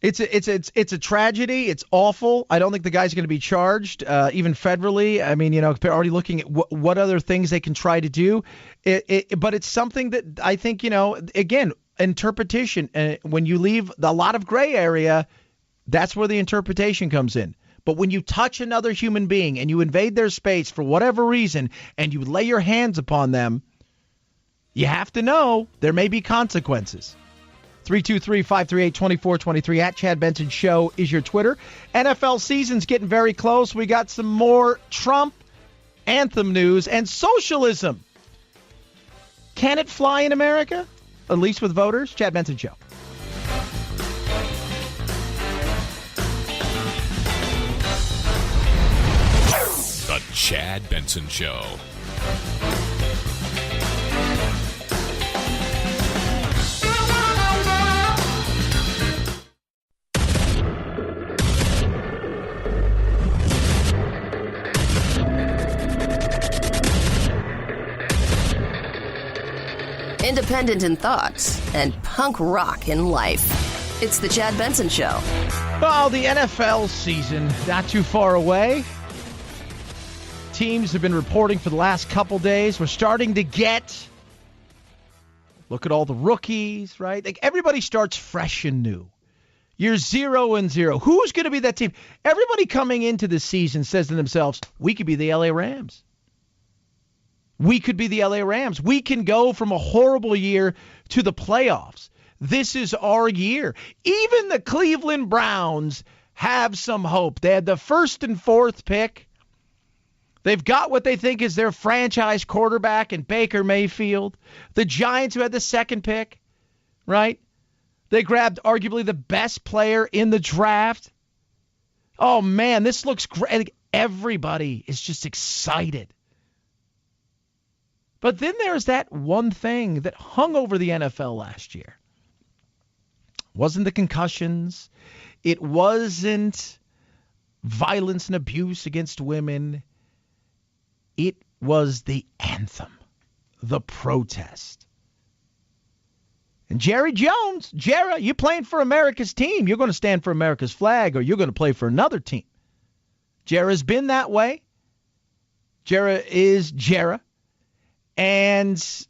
It's a tragedy. It's awful. I don't think the guy's going to be charged, even federally. I mean, they're already looking at what other things they can try to do. But it's something that I think, again, interpretation. When you leave a lot of gray area, that's where the interpretation comes in. But when you touch another human being and you invade their space for whatever reason and you lay your hands upon them, you have to know there may be consequences. 323-538-2423 at Chad Benson Show is your Twitter. NFL season's getting very close. We got some more Trump anthem news and socialism. Can it fly in America? At least with voters? Chad Benson Show.
The Chad Benson Show.
Independent in thoughts and punk rock in life. It's the Chad Benson Show.
Well, the NFL season not too far away. Teams have been reporting for the last couple days. We're starting to look at all the rookies, right? Like everybody starts fresh and new. You're 0-0. Who's going to be that team? Everybody coming into the season says to themselves, we could be the LA Rams. We could be the LA Rams. We can go from a horrible year to the playoffs. This is our year. Even the Cleveland Browns have some hope. They had the 1st and 4th pick. They've got what they think is their franchise quarterback in Baker Mayfield. The Giants, who had the 2nd pick, right? They grabbed arguably the best player in the draft. Oh, man, this looks great. Everybody is just excited. But then there's that one thing that hung over the NFL last year. It wasn't the concussions. It wasn't violence and abuse against women. It was the anthem, the protest. And Jerry Jones, you're playing for America's team. You're going to stand for America's flag or you're going to play for another team. Jerry's been that way. Jerry is Jerry. And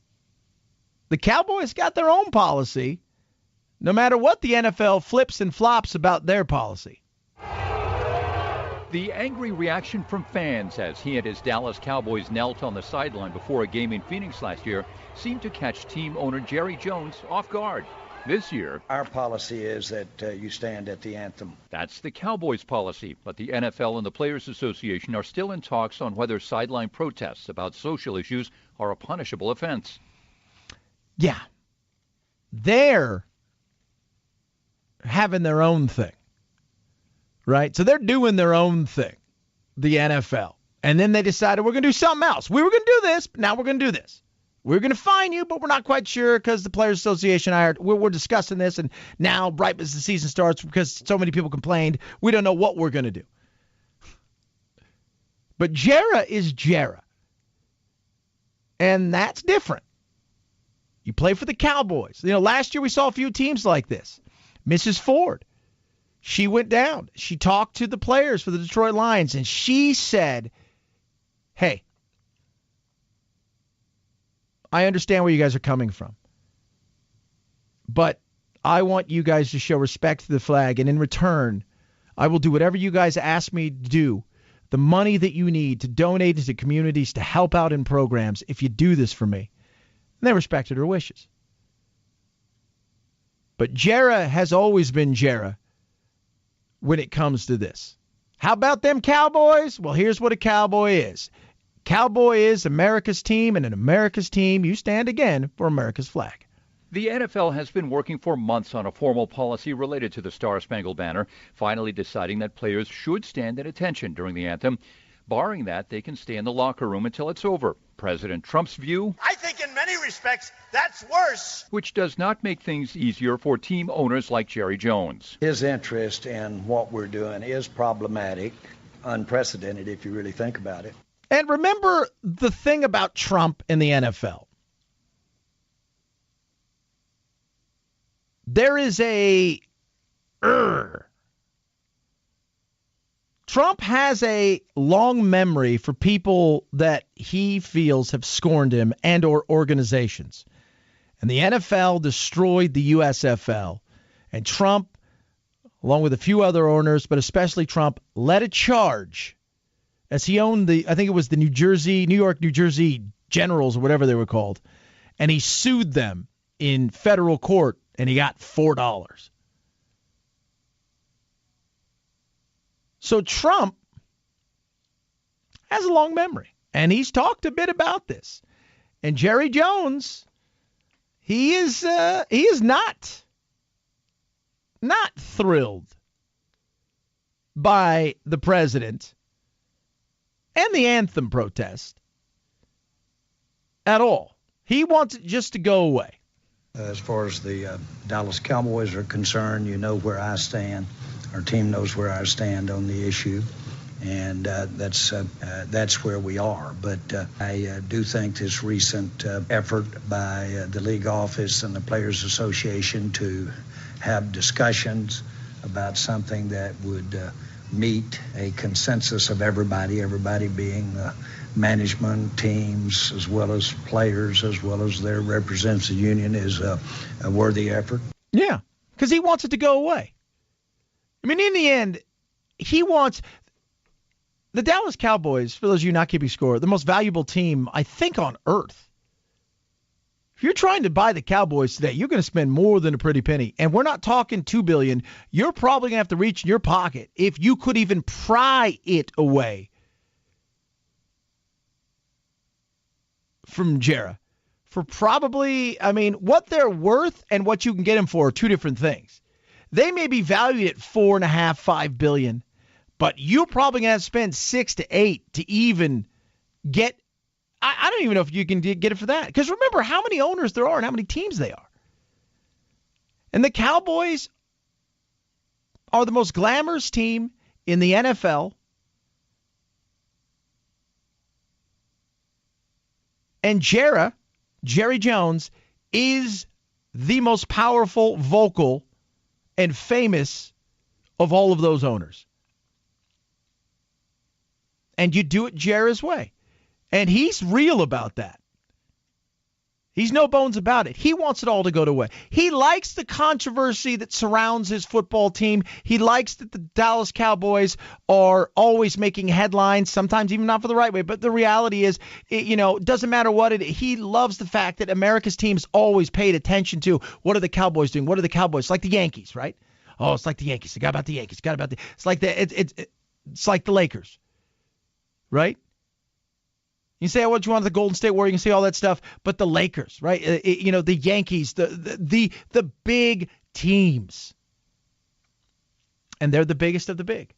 the Cowboys got their own policy, no matter what the NFL flips and flops about their policy.
The angry reaction from fans as he and his Dallas Cowboys knelt on the sideline before a game in Phoenix last year seemed to catch team owner Jerry Jones off guard. This year,
our policy is that you stand at the anthem.
That's the Cowboys' policy, but the NFL and the Players Association are still in talks on whether sideline protests about social issues are a punishable offense.
Yeah. They're having their own thing, right? So they're doing their own thing, the NFL. And then they decided we're going to do something else. We were going to do this, but now we're going to do this. We're going to fine you, but we're not quite sure because the Players Association hired. We're discussing this, and now, right as the season starts, because so many people complained, we don't know what we're going to do. But Jera is Jera. And that's different. You play for the Cowboys. Last year we saw a few teams like this. Mrs. Ford, she went down. She talked to the players for the Detroit Lions, and she said, hey, I understand where you guys are coming from, but I want you guys to show respect to the flag, and in return, I will do whatever you guys ask me to do, the money that you need to donate to communities, to help out in programs, if you do this for me. And they respected her wishes. But Jera has always been Jera when it comes to this. How about them Cowboys? Well, here's what a Cowboy is. Cowboy is America's team, and in America's team, you stand again for America's flag.
The NFL has been working for months on a formal policy related to the Star-Spangled Banner, finally deciding that players should stand at attention during the anthem. Barring that, they can stay in the locker room until it's over. President Trump's view?
I think in many respects, that's worse.
Which does not make things easier for team owners like Jerry Jones.
His interest in what we're doing is problematic, unprecedented if you really think about it.
And remember the thing about Trump in the NFL. There is a Trump has a long memory for people that he feels have scorned him and or organizations. And the NFL destroyed the USFL. And Trump, along with a few other owners, but especially Trump, led a charge as he owned I think it was the New York, New Jersey Generals or whatever they were called. And he sued them in federal court, and he got $4. So Trump has a long memory, and he's talked a bit about this. And Jerry Jones, he is not thrilled by the president and the anthem protest at all. He wants it just to go away.
As far as the Dallas Cowboys are concerned, you know where I stand. Our team knows where I stand on the issue, and that's where we are. But I do think this recent effort by the league office and the Players Association to have discussions about something that would meet a consensus of everybody being management, teams, as well as players, as well as their representative union, is a worthy effort.
Yeah, because he wants it to go away. I mean, in the end, he wants the Dallas Cowboys, for those of you not keeping score, the most valuable team, I think, on earth. If you're trying to buy the Cowboys today, you're going to spend more than a pretty penny. And we're not talking $2 billion. You're probably going to have to reach in your pocket if you could even pry it away from Jera. For probably, what they're worth and what you can get them for are two different things. They may be valued at $4.5, $5 billion, but you're probably going to have to spend 6 to 8 to even get. I don't even know if you can get it for that. Because remember how many owners there are and how many teams they are. And the Cowboys are the most glamorous team in the NFL. And Jerry Jones, is the most powerful, vocal, and famous of all of those owners. And you do it Jera's way. And he's real about that. He's no bones about it. He wants it all to go away. He likes the controversy that surrounds his football team. He likes that the Dallas Cowboys are always making headlines, sometimes even not for the right way. But the reality is, it doesn't matter what it is. He loves the fact that America's teams always paid attention to what are the Cowboys doing? What are the Cowboys? Like the Yankees, right? Oh, it's like the Yankees. Forgot about the Yankees. It's like it's like the Lakers, right? You say what you want the Golden State Warriors, you can say all that stuff, but the Lakers, right? The Yankees, the big teams. And they're the biggest of the big.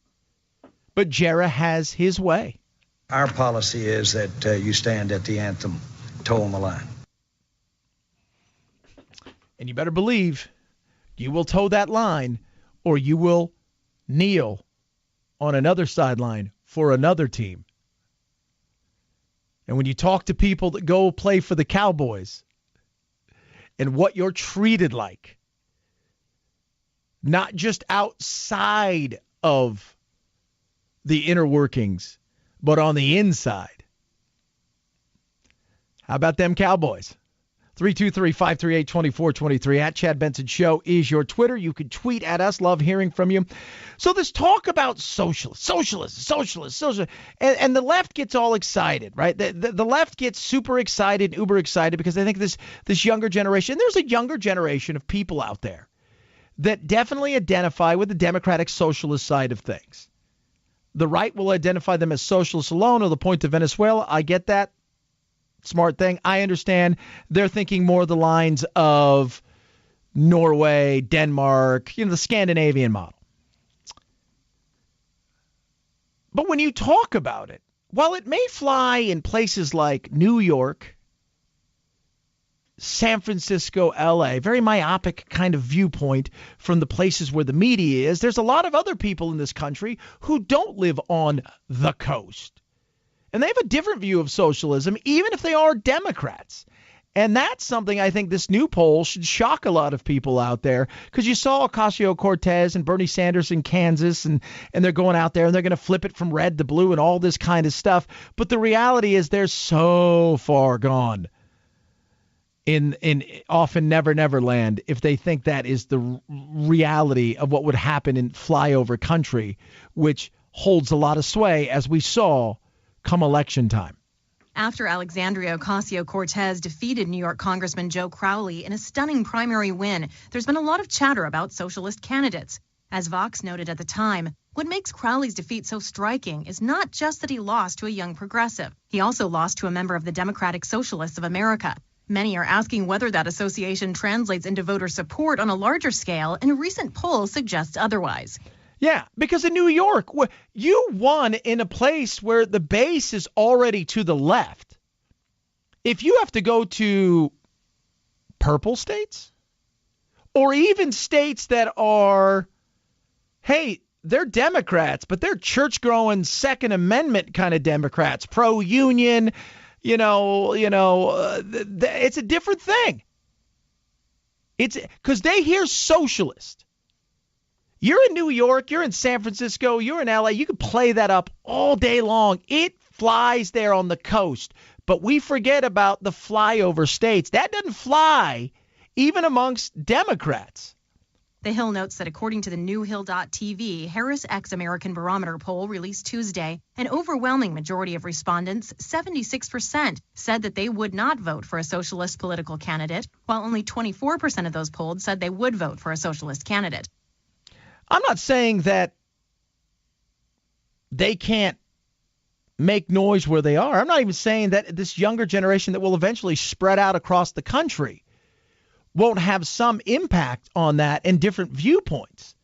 But Jera has his way.
Our policy is that you stand at the anthem, toe on the line.
And you better believe you will toe that line, or you will kneel on another sideline for another team. And when you talk to people that go play for the Cowboys and what you're treated like, not just outside of the inner workings, but on the inside. How about them Cowboys? 323-538-2423 at Chad Benson Show is your Twitter. You can tweet at us. Love hearing from you. So this talk about socialists, and the left gets all excited, right? The left gets super excited, uber excited, because they think this younger generation, there's a younger generation of people out there that definitely identify with the democratic socialist side of things. The right will identify them as socialists alone, or the point to Venezuela. I get that. Smart thing. I understand they're thinking more the lines of Norway, Denmark, the Scandinavian model. But when you talk about it, while it may fly in places like New York, San Francisco, LA, very myopic kind of viewpoint from the places where the media is, there's a lot of other people in this country who don't live on the coast. And they have a different view of socialism, even if they are Democrats. And that's something I think this new poll should shock a lot of people out there, because you saw Ocasio-Cortez and Bernie Sanders in Kansas, and they're going out there and they're going to flip it from red to blue and all this kind of stuff. But the reality is they're so far gone in often never land if they think that is the reality of what would happen in flyover country, which holds a lot of sway, as we saw come election time.
After Alexandria Ocasio-Cortez defeated New York Congressman Joe Crowley in a stunning primary win, there's been a lot of chatter about socialist candidates. As Vox noted at the time, what makes Crowley's defeat so striking is not just that he lost to a young progressive. He also lost to a member of the Democratic Socialists of America. Many are asking whether that association translates into voter support on a larger scale, and a recent poll suggests otherwise.
Yeah, because in New York, you won in a place where the base is already to the left. If you have to go to purple states, or even states that are, hey, they're Democrats, but they're church-growing Second Amendment kind of Democrats, pro-union, it's a different thing. It's because they hear socialist. You're in New York, you're in San Francisco, you're in LA, you can play that up all day long. It flies there on the coast. But we forget about the flyover states. That doesn't fly even amongst Democrats.
The Hill notes that according to the new Hill.tv Harris X American Barometer poll released Tuesday, an overwhelming majority of respondents, 76%, said that they would not vote for a socialist political candidate, while only 24% of those polled said they would vote for a socialist candidate.
I'm not saying that they can't make noise where they are. I'm not even saying that this younger generation that will eventually spread out across the country won't have some impact on that and different viewpoints.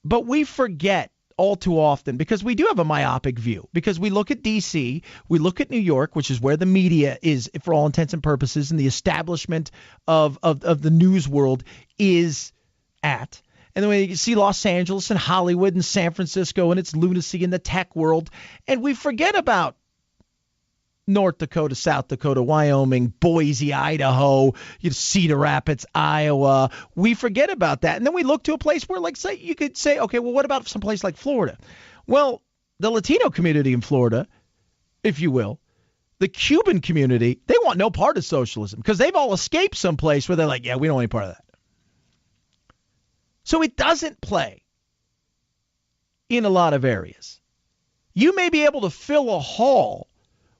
But we forget all too often, because we do have a myopic view, because we look at D.C., we look at New York, which is where the media is, for all intents and purposes, and the establishment of the news world is at. And then we see Los Angeles and Hollywood and San Francisco and its lunacy in the tech world, and we forget about North Dakota, South Dakota, Wyoming, Boise, Idaho, Cedar Rapids, Iowa. We forget about that. And then we look to a place where, like, say, you could say, okay, well, what about some place like Florida? Well, the Latino community in Florida, if you will, the Cuban community, they want no part of socialism because they've all escaped someplace where they're like, yeah, we don't want any part of that. So it doesn't play in a lot of areas. You may be able to fill a hall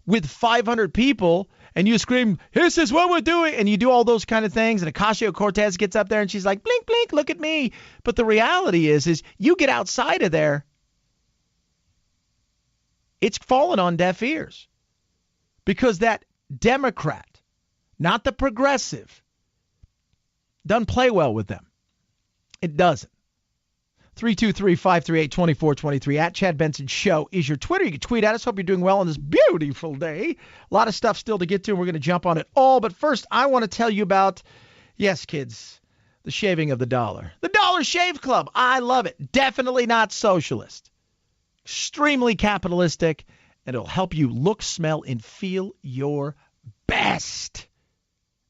with 500 people, and you scream, this is what we're doing, and you do all those kind of things, and Ocasio-Cortez gets up there, and she's like, blink, blink, look at me. But the reality is you get outside of there, it's fallen on deaf ears. Because that Democrat, not the progressive, doesn't play well with them. It doesn't. 323-538-2423 at Chad Benson Show is your Twitter. You can tweet at us. Hope you're doing well on this beautiful day. A lot of stuff still to get to, and we're going to jump on it all. But first, I want to tell you about, yes, kids, the shaving of the dollar. The Dollar Shave Club. I love it. Definitely not socialist. extremely capitalistic, and it'll help you look, smell, and feel your best.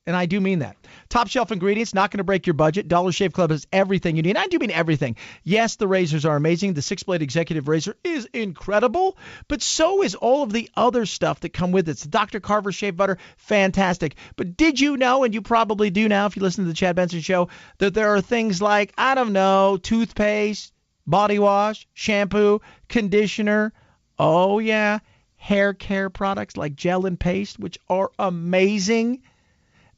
And I do mean that. Top shelf ingredients, not going to break your budget. Dollar Shave Club has everything you need. I do mean everything. Yes, the razors are amazing. The 6-blade executive razor is incredible, but so is all of the other stuff that come with it. It's the Dr. Carver shave butter, fantastic. But did you know, and you probably do now if you listen to the Chad Benson Show, that there are things like, I don't know, toothpaste, body wash, shampoo, conditioner, oh yeah, hair care products like gel and paste, which are amazing.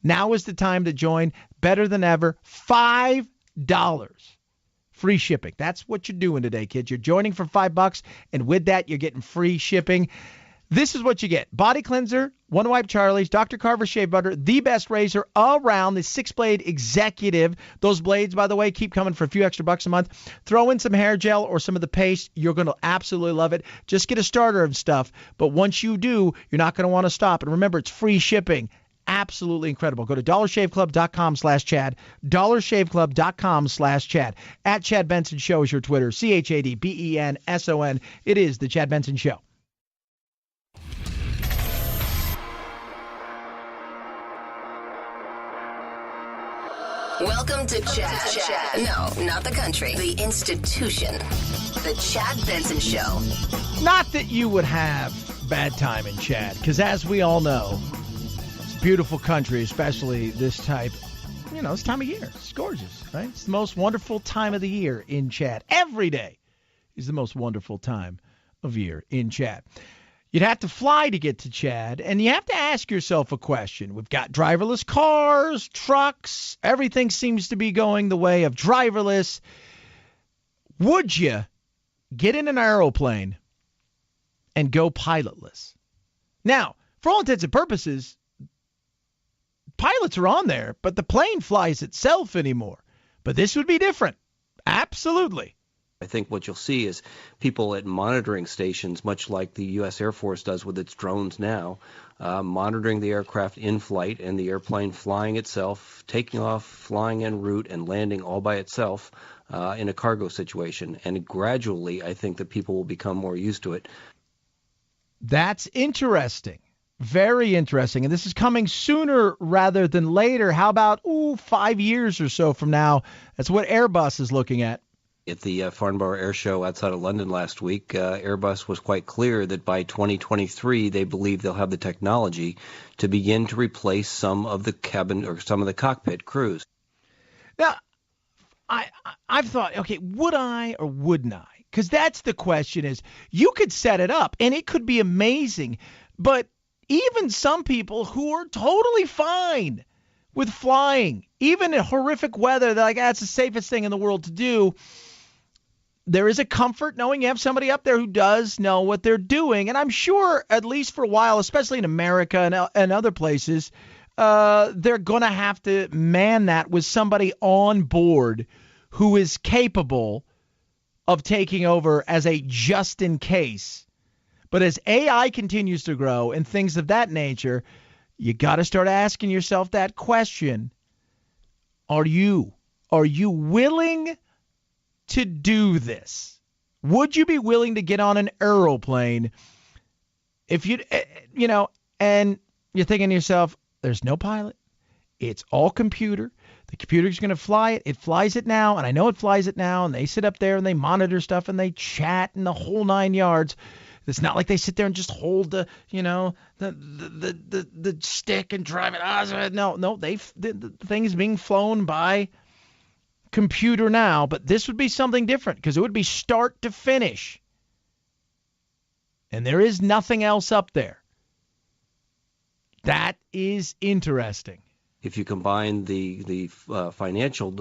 Now is the time to join. Better than ever. $5 free shipping. That's what you're doing today, kids. You're joining for $5, and with that, you're getting free shipping. This is what you get. Body cleanser, One Wipe Charlie's, Dr. Carver shave butter, the best razor around, the 6-blade executive. Those blades, by the way, keep coming for a few extra bucks a month. Throw in some hair gel or some of the paste. You're going to absolutely love it. Just get a starter of stuff. But once you do, you're not going to want to stop. And remember, it's free shipping. Absolutely incredible. Go to dollarshaveclub.com/Chad. dollarshaveclub.com/Chad. At Chad Benson Show is your Twitter. ChadBenson. It is the Chad Benson Show.
Welcome to Chad. No, not the country. The institution. The Chad Benson Show.
Not that you would have bad time in Chad, because as we all know, beautiful country, especially this time of year. It's gorgeous, right? It's the most wonderful time of the year in Chad. Every day is the most wonderful time of year in Chad. You'd have to fly to get to Chad, and you have to ask yourself a question. We've got driverless cars, trucks. Everything seems to be going the way of driverless. Would you get in an aeroplane and go pilotless? Now, for all intents and purposes, pilots are on there, but the plane flies itself anymore. But this would be different. Absolutely.
I think what you'll see is people at monitoring stations, much like the U.S. Air Force does with its drones now, monitoring the aircraft in flight and the airplane flying itself, taking off, flying en route, and landing all by itself in a cargo situation. And gradually, I think that people will become more used to it.
That's interesting. Very interesting. And this is coming sooner rather than later. How about 5 years or so from now? That's what Airbus is looking at.
At the Farnborough Air Show outside of London last week, Airbus was quite clear that by 2023, they believe they'll have the technology to begin to replace some of the cabin or some of the cockpit crews.
Now, I've thought, okay, would I or wouldn't I? Because that's the question is, you could set it up, and it could be amazing, but even some people who are totally fine with flying, even in horrific weather, they're like, that's the safest thing in the world to do. There is a comfort knowing you have somebody up there who does know what they're doing. And I'm sure, at least for a while, especially in America and other places, they're going to have to man that with somebody on board who is capable of taking over as a just in case. But as AI continues to grow and things of that nature, you got to start asking yourself that question. Are you willing to do this? Would you be willing to get on an aeroplane if and you're thinking to yourself, there's no pilot. It's all computer. The computer's going to fly it. It flies it now, and I know it flies it now, and they sit up there and they monitor stuff and they chat and the whole 9 yards. It's not like they sit there and just hold the stick and drive it. No, the thing is being flown by computer now, but this would be something different because it would be start to finish. And there is nothing else up there. That is interesting.
If you combine the financial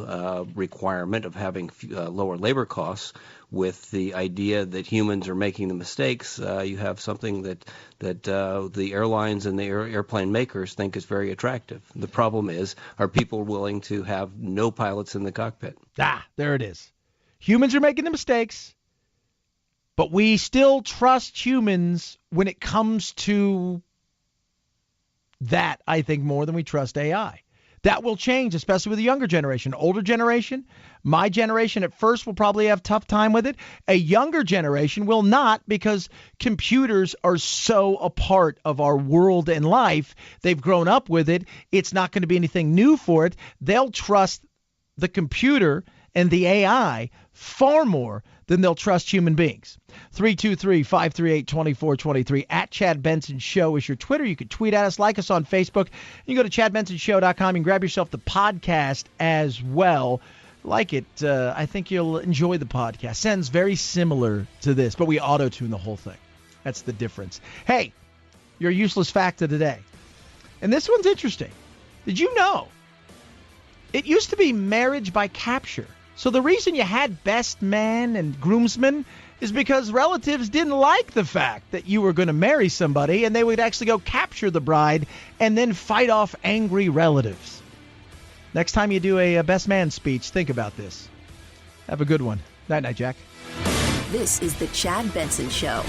requirement of having lower labor costs with the idea that humans are making the mistakes, you have something that the airlines and the airplane makers think is very attractive. The problem is, are people willing to have no pilots in the cockpit?
There it is. Humans are making the mistakes, but we still trust humans when it comes to that, I think, more than we trust AI. That will change, especially with the younger generation. Older generation, my generation at first will probably have a tough time with it. A younger generation will not, because computers are so a part of our world and life. They've grown up with it. It's not going to be anything new for it. They'll trust the computer and the AI far more than they'll trust human beings. 323-538-2423. At Chad Benson Show is your Twitter. You can tweet at us, like us on Facebook. You can go to ChadBensonShow.com and grab yourself the podcast as well. Like it. I think you'll enjoy the podcast. Sounds very similar to this, but we auto-tune the whole thing. That's the difference. Hey, your useless fact of the day. And this one's interesting. Did you know it used to be marriage by capture? So the reason you had best man and groomsmen is because relatives didn't like the fact that you were going to marry somebody, and they would actually go capture the bride and then fight off angry relatives. Next time you do a best man speech, think about this. Have a good one. Night-night, Jack.
This is the Chad Benson Show.